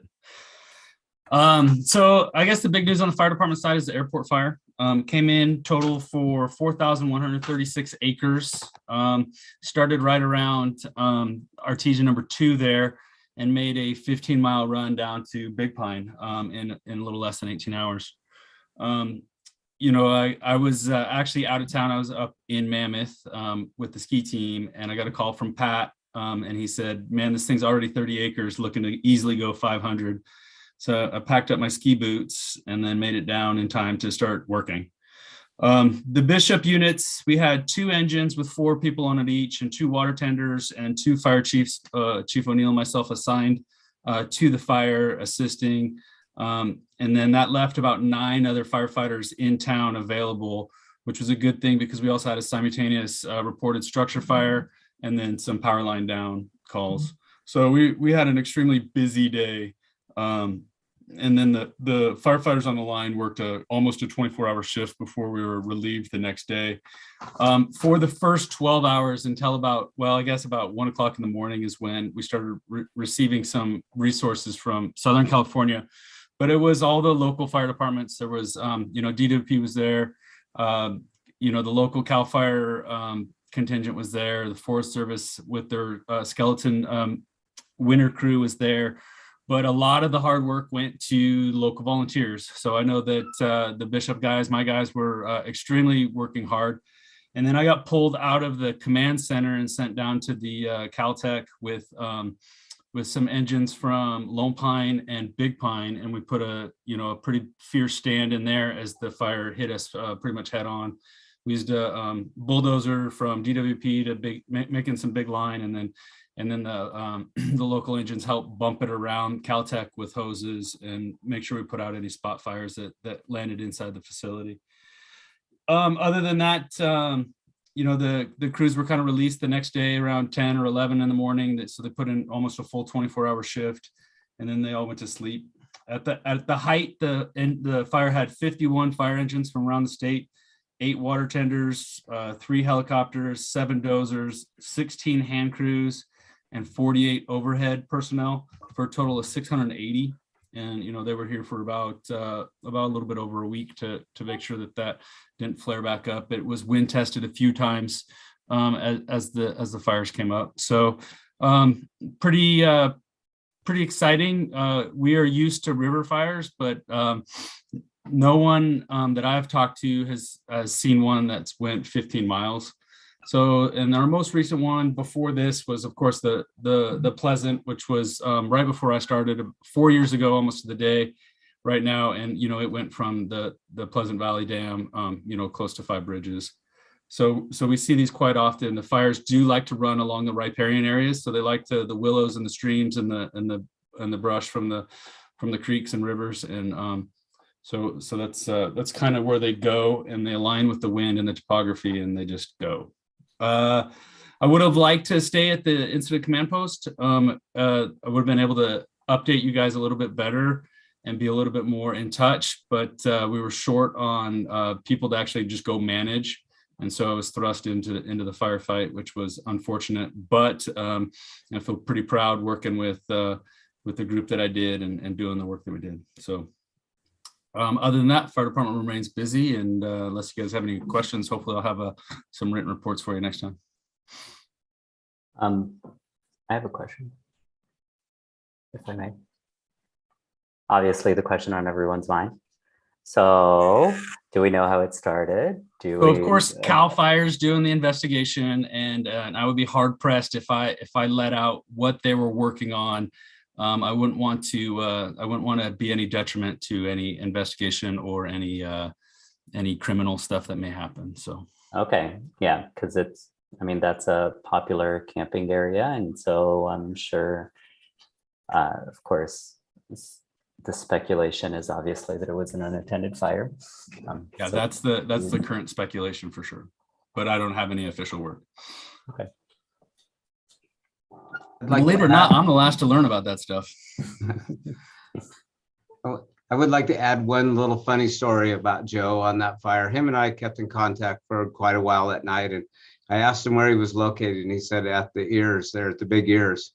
so I guess the big news on the fire department side is the airport fire. Came in total for 4,136 acres. Started right around Artesia number 2 there and made a 15-mile run down to Big Pine in a little less than 18 hours. You know, I was actually out of town. I was up in Mammoth with the ski team, and I got a call from Pat, and he said, man, this thing's already 30 acres, looking to easily go 500. So I packed up my ski boots and then made it down in time to start working. The Bishop units, we had 2 engines with 4 people on it each, and 2 water tenders and 2 fire chiefs, Chief O'Neill and myself assigned to the fire assisting. And then that left about 9 other firefighters in town available, which was a good thing because we also had a simultaneous reported structure fire and then some power line down calls. So we had an extremely busy day. And then the firefighters on the line worked almost a 24-hour shift before we were relieved the next day. For the first 12 hours until about, well, I guess about 1 o'clock in the morning is when we started receiving some resources from Southern California. But it was all the local fire departments. There was, you know, DWP was there. You know, the local CAL FIRE contingent was there. The Forest Service with their skeleton winter crew was there. But a lot of the hard work went to local volunteers. So I know that the Bishop guys, my guys, were extremely working hard. And then I got pulled out of the command center and sent down to the Caltech with some engines from Lone Pine and Big Pine, and we put a pretty fierce stand in there as the fire hit us pretty much head on. We used a bulldozer from DWP to making some big line, and then the local engines helped bump it around Caltech with hoses and make sure we put out any spot fires that landed inside the facility. Other than that, you know, the crews were kind of released the next day around 10 or 11 in the morning. So they put in almost a full 24-hour shift, and then they all went to sleep. At the height, the fire had 51 fire engines from around the state, 8 water tenders, 3 helicopters, 7 dozers, 16 hand crews, and 48 overhead personnel for a total of 680. And, you know, they were here for about a little bit over a week to make sure that didn't flare back up. It was wind tested a few times as the fires came up. So pretty exciting. We are used to river fires, but no one that I've talked to has seen one that's went 15 miles. So, and our most recent one before this was, of course, the Pleasant, which was right before I started 4 years ago, almost to the day right now. And, you know, it went from the Pleasant Valley Dam, you know, close to 5 bridges. So we see these quite often. The fires do like to run along the riparian areas. So they like the willows and the streams and the brush from the creeks and rivers. And so that's kind of where they go, and they align with the wind and the topography, and they just go. I would have liked to stay at the incident command post. I would have been able to update you guys a little bit better and be a little bit more in touch, but we were short on people to actually just go manage. And so I was thrust into the firefight, which was unfortunate, but I feel pretty proud working with the group that I did and doing the work that we did. So other than that, fire department remains busy, and unless you guys have any questions, hopefully I'll have some written reports for you next time. I have a question, if I may. Obviously, the question on everyone's mind. So, do we know how it started? So of course, CAL FIRE's doing the investigation, and I would be hard pressed if I let out what they were working on. I wouldn't want to be any detriment to any investigation or any criminal stuff that may happen. So Okay, yeah, because that's a popular camping area, and so I'm sure, of course, the speculation is obviously that it was an unattended fire. yeah, So- that's the current speculation for sure, but I don't have any official word. Okay. I'd like Believe it to or not, add- I'm the last to learn about that stuff. I would like to add one little funny story about Joe on that fire. Him and I kept in contact for quite a while at night, and I asked him where he was located, and he said at the ears, there at the big ears.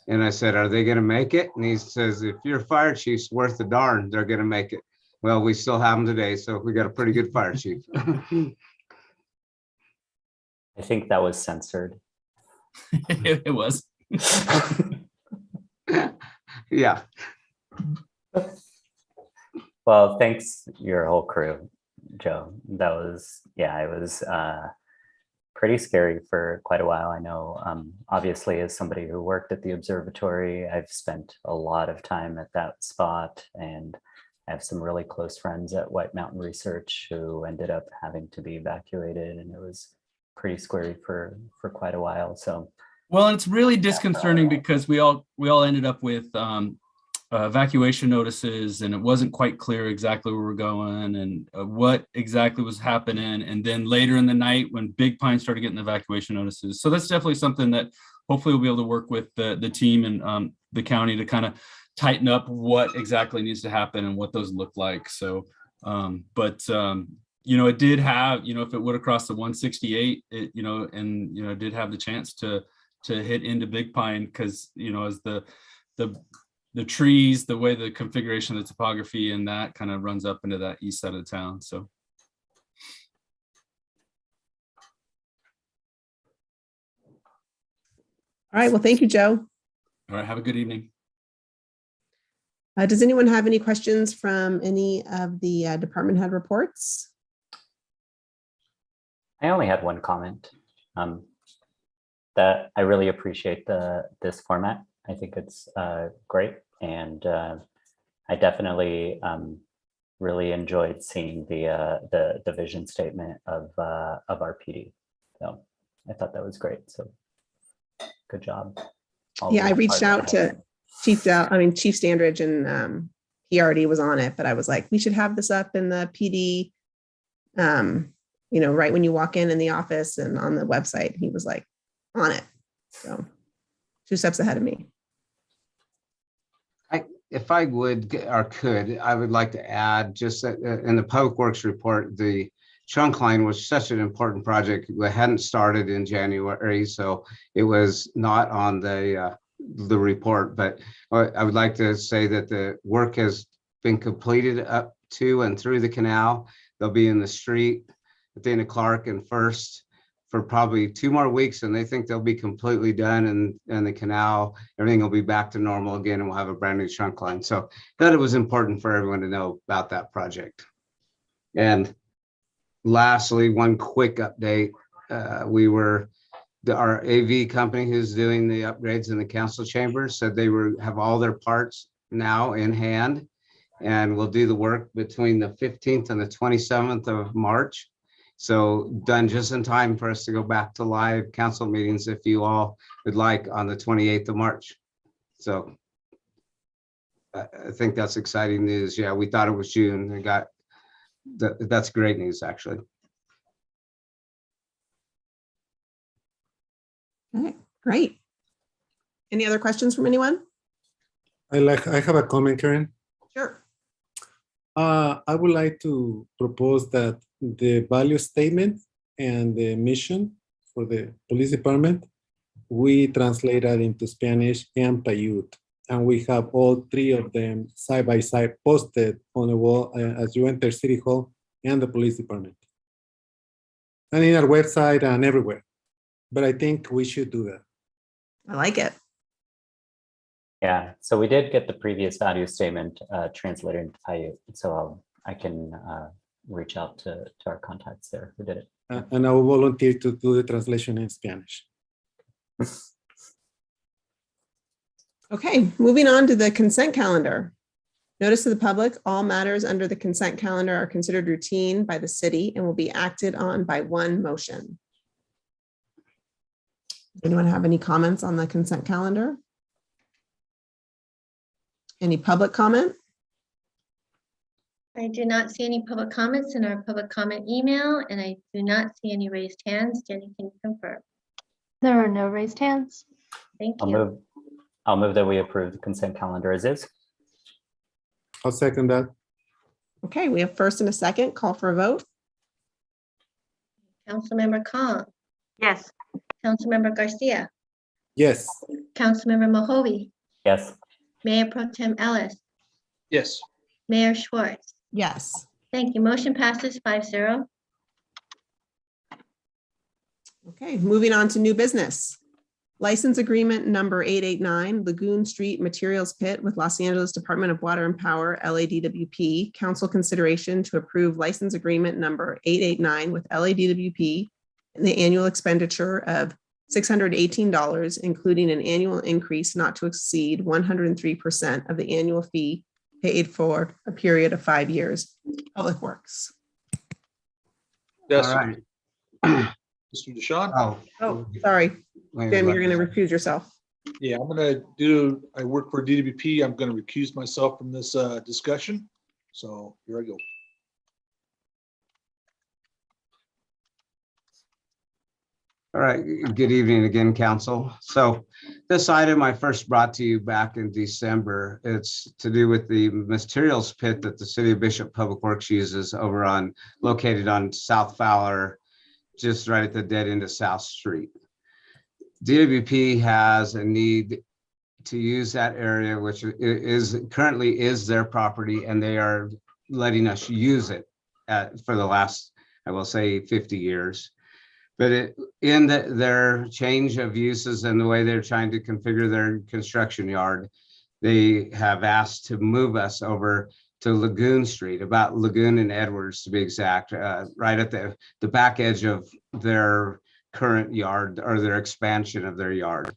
And I said, are they gonna make it? And he says, if your fire chief's worth a darn, they're gonna make it. Well, we still have them today, so we got a pretty good fire chief. I think that was censored. It was. Yeah. Well, thanks your whole crew, Joe. That was, yeah, it was pretty scary for quite a while. I know, obviously, as somebody who worked at the observatory, I've spent a lot of time at that spot, and I have some really close friends at White Mountain Research who ended up having to be evacuated, and it was pretty scary for quite a while. So, Well, it's really disconcerting because we all ended up with evacuation notices, and it wasn't quite clear exactly where we're going and what exactly was happening. And then later in the night, when Big Pine started getting evacuation notices, so that's definitely something that hopefully we'll be able to work with the team and the county to kind of tighten up what exactly needs to happen and what those look like. So, it did have, if it would have crossed the 168, it did have the chance to hit into Big Pine because, as the trees, the way the configuration of the topography and that kind of runs up into that east side of the town. So. All right, well, thank you, Joe. All right, have a good evening. Does anyone have any questions from any of the department head reports? I only had one comment. That I really appreciate this format. I think it's great, and I definitely really enjoyed seeing the vision statement of our PD. So I thought that was great. So good job. Yeah, I reached out to Chief Standridge, and he already was on it, but I was like, we should have this up in the PD, right when you walk in the office and on the website. He was like on it. So 2 steps ahead of me. If I would or could, I would like to add just that in the Public Works report, the trunk line was such an important project. We hadn't started in January, so it was not on the report. But I would like to say that the work has been completed up to and through the canal. They'll be in the street at Dana Clark and First for probably 2 more weeks, and they think they'll be completely done, and the canal, everything will be back to normal again, and we'll have a brand new trunk line. So that it was important for everyone to know about that project. And lastly, one quick update. Our AV company who's doing the upgrades in the council chambers said they have all their parts now in hand, and will do the work between the 15th and the 27th of March. So done just in time for us to go back to live council meetings if you all would like on the 28th of March. So I think that's exciting news. Yeah, we thought it was June. That's great news, actually. All right, great. Any other questions from anyone? I have a comment, Karen. Sure. I would like to propose that the value statement and the mission for the police department, we translate that into Spanish and Paiute. And we have all 3 of them side by side posted on the wall as you enter City Hall and the police department. And in our website and everywhere. But I think we should do that. I like it. Yeah, so we did get the previous value statement translated into Paiute, so I can reach out to our contacts there who did it. And I will volunteer to do the translation in Spanish. Okay, moving on to the consent calendar. Notice to the public, all matters under the consent calendar are considered routine by the city and will be acted on by one motion. Anyone have any comments on the consent calendar? Any public comment? I do not see any public comments in our public comment email, and I do not see any raised hands. Jenny, can you confirm? There are no raised hands. Thank I'll you. move that we approve the consent calendar as is. I'll second that. Okay, we have first and a second. Call for a vote. Councilmember Khan, Yes. Councilmember Garcia, Yes. Councilmember Mohovi, Yes. Mayor Pro Tem Ellis, Yes. Mayor Schwartz. Yes. Thank you. Motion passes 5-0. Okay, moving on to new business. License agreement number 889, Lagoon Street Materials Pit with Los Angeles Department of Water and Power, LADWP. Council consideration to approve license agreement number 889 with LADWP and the annual expenditure of $618, including an annual increase not to exceed 103% of the annual fee paid for a period of 5 years. Public Works. Yes. All right. Mr. Deshawn? Oh, sorry. Jim, you're going to recuse yourself. Yeah, I work for DWP. I'm going to recuse myself from this discussion. So here I go. All right, good evening again, council. So this item I first brought to you back in December. It's to do with the materials pit that the City of Bishop Public Works uses located on South Fowler, just right at the dead end of South Street. DWP has a need to use that area, which currently is their property, and they are letting us use it for the last, I will say, 50 years. But their change of uses and the way they're trying to configure their construction yard, they have asked to move us over to Lagoon Street, about Lagoon and Edwards to be exact, right at the back edge of their current yard or their expansion of their yard.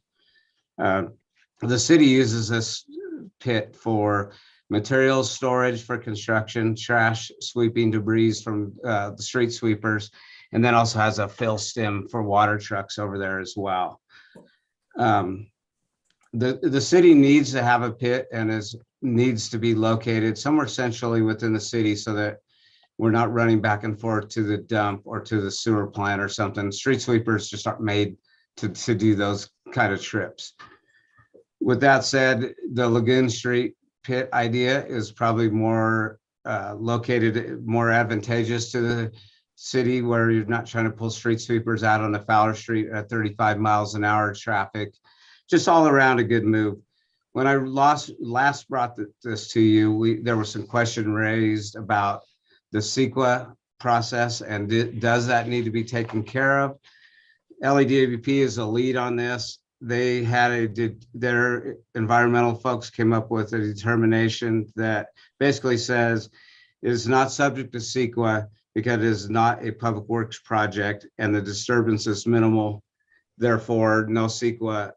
The city uses this pit for materials storage for construction, trash sweeping debris from the street sweepers, and then also has a fill stem for water trucks over there as well. The city needs to have a pit and needs to be located somewhere centrally within the city so that we're not running back and forth to the dump or to the sewer plant or something. Street sweepers just aren't made to do those kind of trips. With that said, the Lagoon Street pit idea is probably more located, more advantageous to the city, where you're not trying to pull street sweepers out on the Fowler Street at 35 miles an hour traffic. Just all around a good move. When I last brought this to you, there was some question raised about the CEQA process and does that need to be taken care of? LADWP is a lead on this. They had their environmental folks came up with a determination that basically says it is not subject to CEQA because it is not a public works project and the disturbance is minimal. Therefore, no CEQA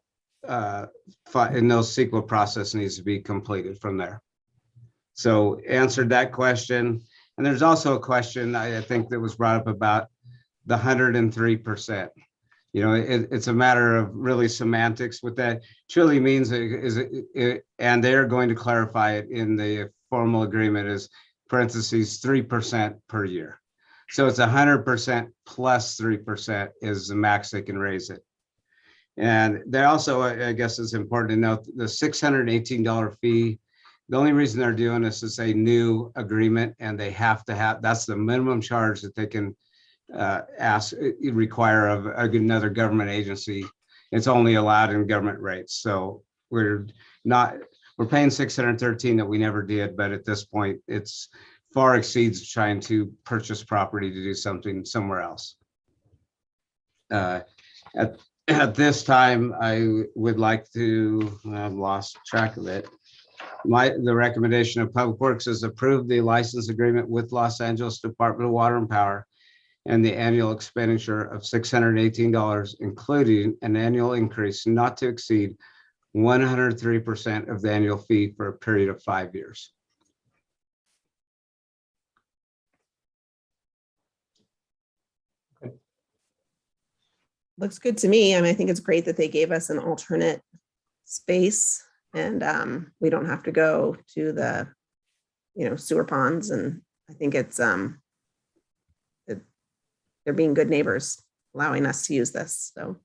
process needs to be completed from there. So answered that question. And there's also a question I think that was brought up about the 103%. You know, it's a matter of really semantics. What that truly means and they're going to clarify it in the formal agreement, is parentheses 3% per year. So it's 100% plus 3% is the max they can raise it. And they also, I guess it's important to note, the $618 fee, the only reason they're doing this is a new agreement and they have to have, that's the minimum charge that they can require of another government agency. It's only allowed in government rates. So we're paying $613 that we never did, but at this point it's far exceeds trying to purchase property to do something somewhere else. At this time, I would like to, I've lost track of it. The recommendation of Public Works is approve the license agreement with Los Angeles Department of Water and Power and the annual expenditure of $618, including an annual increase not to exceed 103% of the annual fee for a period of 5 years. Looks good to me. I mean, I think it's great that they gave us an alternate space and we don't have to go to the, sewer ponds. And I think it's, they're being good neighbors, allowing us to use this. So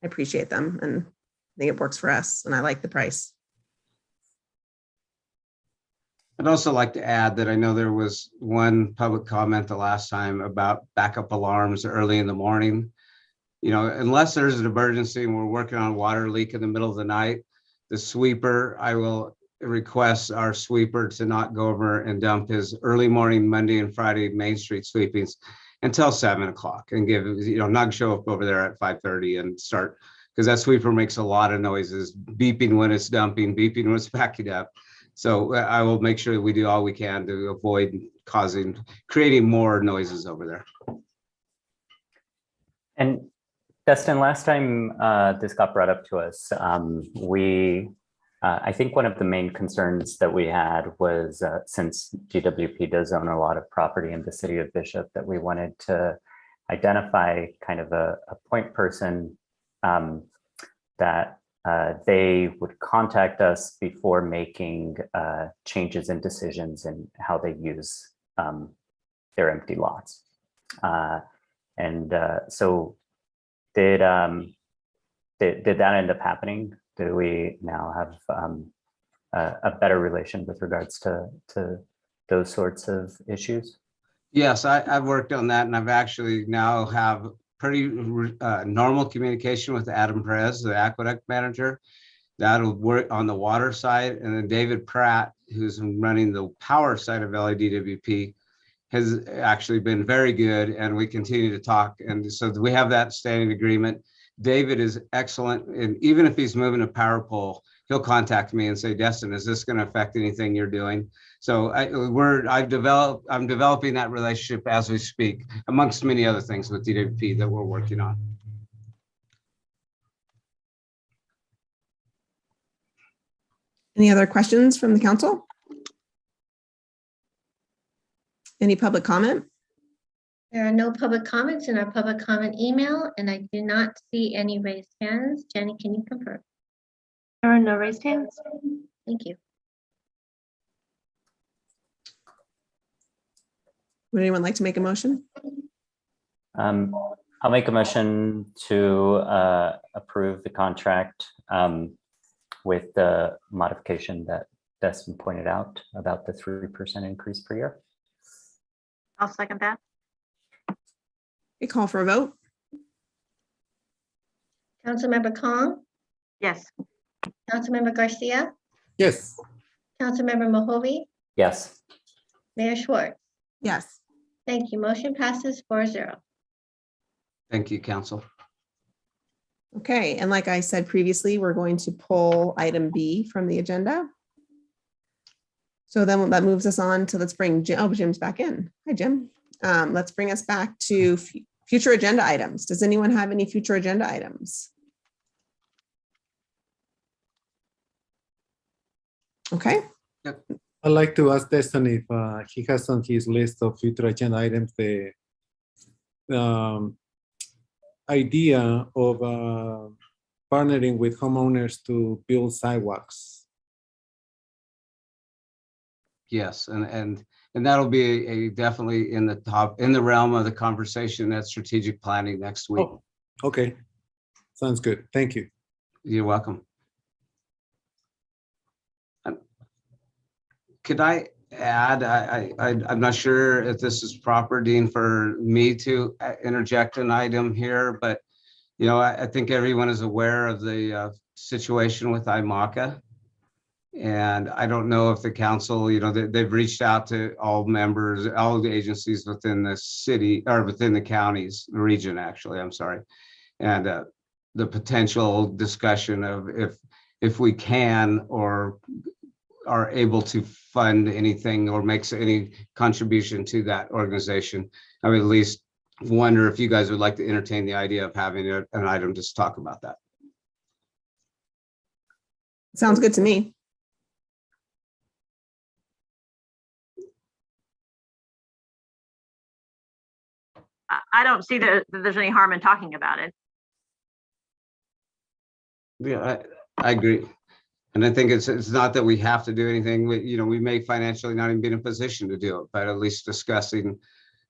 I appreciate them and I think it works for us and I like the price. I'd also like to add that I know there was one public comment the last time about backup alarms early in the morning. Unless there's an emergency and we're working on a water leak in the middle of the night, the sweeper, I will request our sweeper to not go over and dump his early morning Monday and Friday Main Street sweepings until 7 o'clock and not show up over there at 5:30 and start, because that sweeper makes a lot of noises, beeping when it's dumping, beeping when it's backing up. So I will make sure that we do all we can to avoid creating more noises over there. And Dustin, last time this got brought up to us, I think one of the main concerns that we had was since GWP does own a lot of property in the city of Bishop, that we wanted to identify kind of a point person that they would contact us before making changes and decisions in how they use their empty lots. So did that end up happening? Do we now have a better relation with regards to those sorts of issues? Yes, I've worked on that and I've actually now have pretty normal communication with Adam Perez, the aqueduct manager. That'll work on the water side. And then David Pratt, who's running the power side of LADWP, has actually been very good and we continue to talk. And so we have that standing agreement. David is excellent. And even if he's moving a power pole, he'll contact me and say, Destin, is this going to affect anything you're doing? So I'm developing that relationship as we speak, amongst many other things with DWP that we're working on. Any other questions from the council? Any public comment? There are no public comments in our public comment email, and I do not see any raised hands. Jenny, can you confirm? There are no raised hands. Thank you. Would anyone like to make a motion? I'll make a motion to approve the contract with the modification that Destin pointed out about the 3% increase per year. I'll second that. We call for a vote. Councilmember Kong, Yes. Councilmember Garcia, Yes. Councilmember Mohovi, Yes. Mayor Schwartz. Yes. Thank you. Motion passes 4-0. Thank you, council. Okay, and like I said previously, we're going to pull item B from the agenda. So then that moves us on to, let's bring Jim. Oh, Jim's back in. Hi, Jim. Let's bring us back to future agenda items. Does anyone have any future agenda items? Okay. Yep. I'd like to ask Destin if he has on his list of future agenda items the idea of partnering with homeowners to build sidewalks. Yes, and that'll be a definitely in the realm of the conversation at strategic planning next week. Oh, okay, sounds good. Thank you. You're welcome. Could I add, I'm not sure if this is proper, Dean, for me to interject an item here, but I think everyone is aware of the situation with IMACA. And I don't know if the council, they've reached out to all members, all the agencies within the city or within the counties, the region, actually, I'm sorry. And the potential discussion of if we can or are able to fund anything or makes any contribution to that organization. I would at least wonder if you guys would like to entertain the idea of having an item just talk about that. Sounds good to me. I don't see that there's any harm in talking about it. Yeah, I agree. And I think it's not that we have to do anything. We may financially not even be in a position to do it, but at least discussing,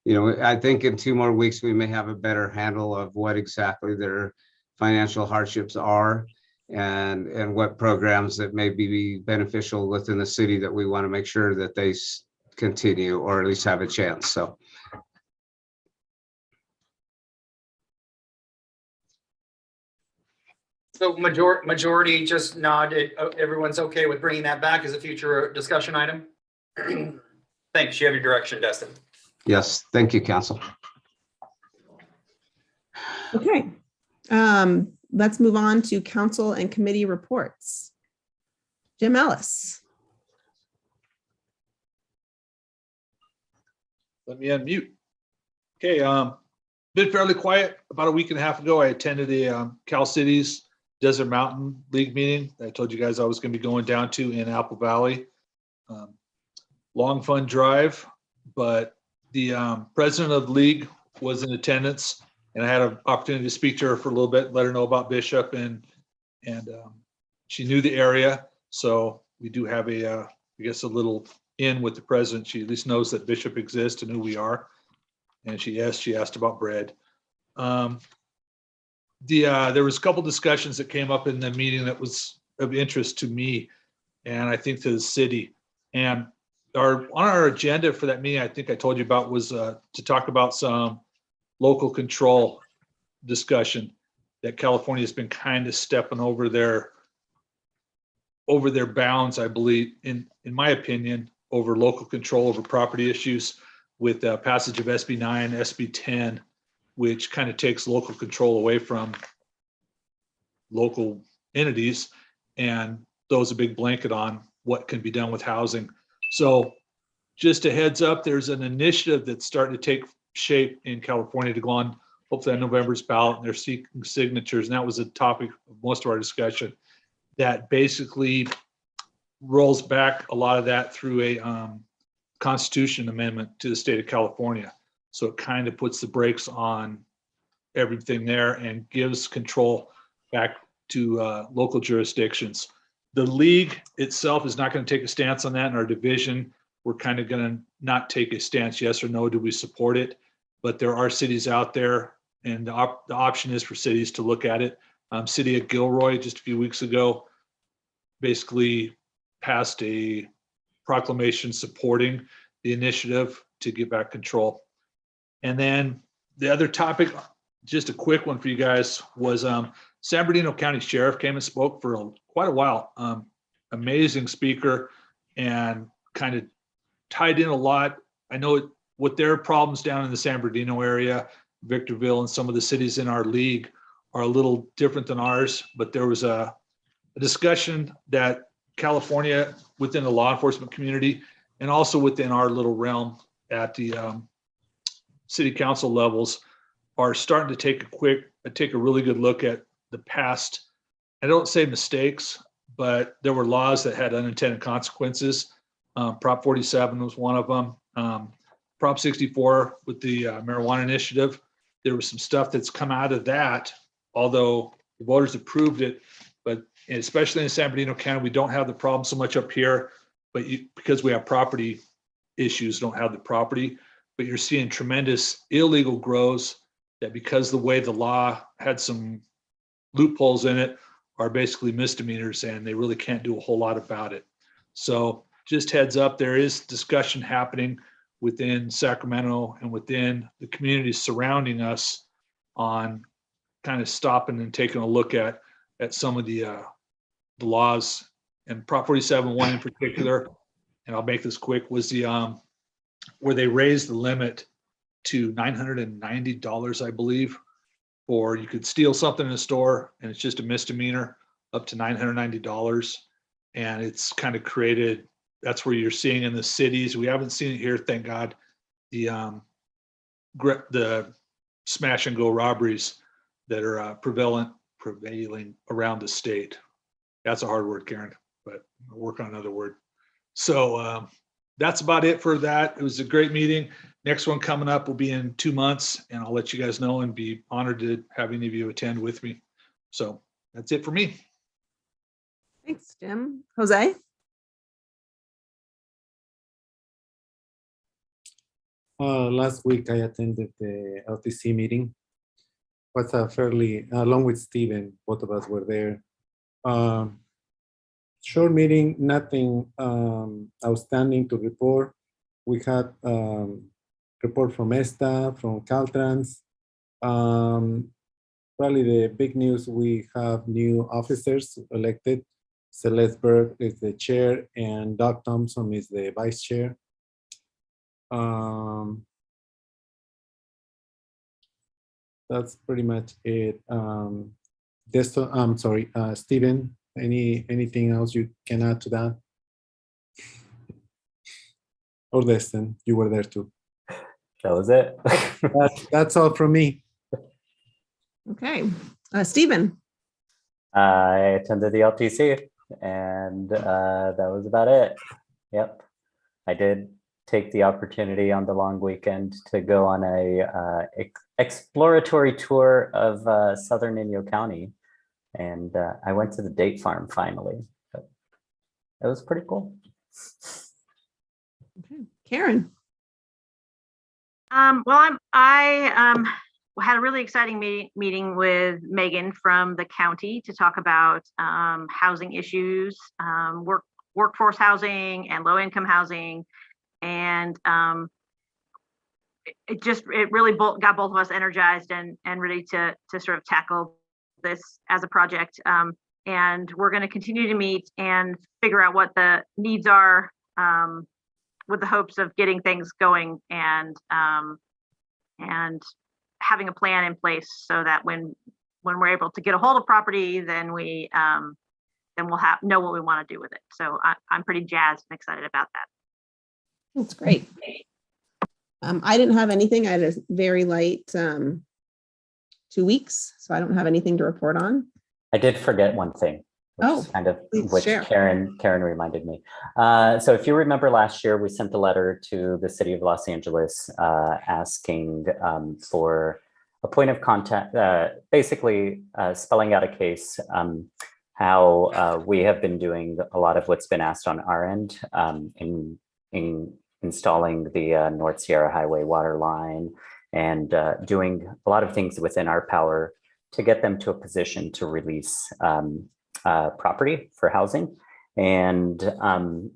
I think in 2 more weeks, we may have a better handle of what exactly their financial hardships are and what programs that may be beneficial within the city that we want to make sure that they continue or at least have a chance. So. So majority just nodded. Everyone's okay with bringing that back as a future discussion item? Thanks. You have your direction, Destin. Yes, thank you, Council. Okay. Let's move on to council and committee reports. Jim Ellis. Let me unmute. Okay, been fairly quiet. About a week and a half ago, I attended the Cal Cities Desert Mountain League meeting. I told you guys I was going to be going down to in Apple Valley. Long, fun drive, but the president of the league was in attendance, and I had an opportunity to speak to her for a little bit, let her know about Bishop, and she knew the area. So we do have I guess a little in with the president. She at least knows that Bishop exists and who we are. And she asked about bread. There was a couple discussions that came up in the meeting that was of interest to me, and I think to the city. And on our agenda for that meeting, I think I told you about was to talk about some local control discussion that California has been kind of stepping over their bounds, I believe, in my opinion, over local control over property issues with the passage of SB 9, SB 10, which kind of takes local control away from local entities and throws a big blanket on what can be done with housing. So just a heads up, there's an initiative that's starting to take shape in California to go on, hopefully on November's ballot, and they're seeking signatures. And that was a topic of most of our discussion, that basically rolls back a lot of that through a Constitution amendment to the state of California. So it kind of puts the brakes on everything there and gives control back to local jurisdictions. The league itself is not going to take a stance on that. In our division, we're kind of going to not take a stance, yes or no, do we support it? But there are cities out there, and the option is for cities to look at it. City of Gilroy just a few weeks ago basically passed a proclamation supporting the initiative to get back control. And then the other topic, just a quick one for you guys, was San Bernardino County Sheriff came and spoke for quite a while. Amazing speaker and kind of tied in a lot. I know what their problems down in the San Bernardino area, Victorville, and some of the cities in our league are a little different than ours, but there was a discussion that California within the law enforcement community and also within our little realm at the city council levels are starting to take a really good look at the past. I don't say mistakes, but there were laws that had unintended consequences. Prop 47 was one of them. Prop 64 with the marijuana initiative, there was some stuff that's come out of that, although the voters approved it, but especially in San Bernardino County, we don't have the problem so much up here, but because we have property issues, don't have the property, but you're seeing tremendous illegal grows that, because the way the law had some loopholes in it, are basically misdemeanors, and they really can't do a whole lot about it. So just heads up, there is discussion happening within Sacramento and within the communities surrounding us on kind of stopping and taking a look at some of the laws. And Prop 47, one in particular, and I'll make this quick, was the where they raised the limit to $990, I believe, or you could steal something in a store and it's just a misdemeanor up to $990. And it's kind of created, that's where you're seeing in the cities. We haven't seen it here, thank God. The smash and go robberies that are prevailing around the state. That's a hard word, Karen, but I'll work on another word. So that's about it for that. It was a great meeting. Next one coming up will be in 2 months, and I'll let you guys know and be honored to have any of you attend with me. So that's it for me. Thanks, Jim. Jose? Last week I attended the LTC meeting. Was a fairly, along with Steven, both of us were there. Short meeting, nothing outstanding to report. We had report from ESTA, from Caltrans. Probably the big news, we have new officers elected. Celeste Berg is the chair and Doug Thompson is the vice chair. That's pretty much it. I'm sorry, Steven, anything else you can add to that? Or Destin, you were there too. That was it. That's all from me. Okay. Steven? I attended the LTC and that was about it. Yep. I did take the opportunity on the long weekend to go on a exploratory tour of Southern Inyo County. And I went to the date farm finally. But it was pretty cool. Okay. Karen? Well, I had a really exciting meeting with Megan from the county to talk about housing issues, workforce housing and low income housing. And it really got both of us energized and ready to sort of tackle this as a project. And we're going to continue to meet and figure out what the needs are with the hopes of getting things going and having a plan in place so that when we're able to get a hold of property, then we'll know what we want to do with it. So I'm pretty jazzed and excited about that. That's great. I didn't have anything. I had a very light 2 weeks, so I don't have anything to report on. I did forget one thing, which share. Karen reminded me. So if you remember last year, we sent a letter to the city of Los Angeles asking for a point of contact, basically spelling out a case, how we have been doing a lot of what's been asked on our end in installing the North Sierra Highway water line and doing a lot of things within our power to get them to a position to release property for housing. And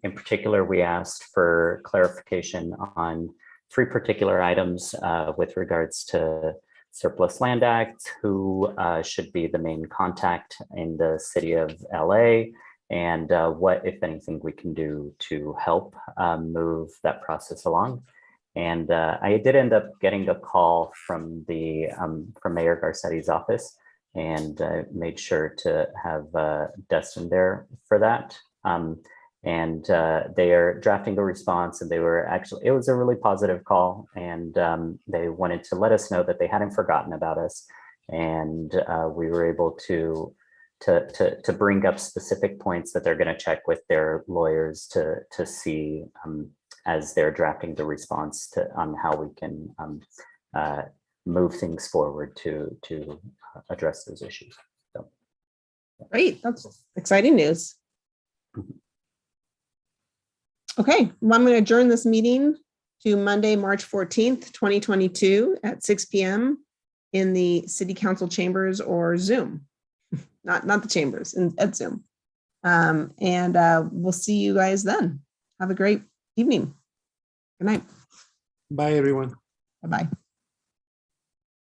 in particular, we asked for clarification on 3 particular items with regards to Surplus Land Act, who should be the main contact in the city of LA, and what, if anything, we can do to help move that process along. And I did end up getting a call from Mayor Garcetti's office, and made sure to have Dustin there for that. And they are drafting a response, and it was a really positive call, and they wanted to let us know that they hadn't forgotten about us, and we were able to bring up specific points that they're going to check with their lawyers to see as they're drafting the response on how we can move things forward to address those issues. So. Great, that's exciting news. Okay, well, I'm going to adjourn this meeting to Monday, March 14th, 2022 at 6 p.m. in the City Council chambers or Zoom. Not the chambers, at Zoom. And we'll see you guys then. Have a great evening. Good night. Bye, everyone. Bye-bye.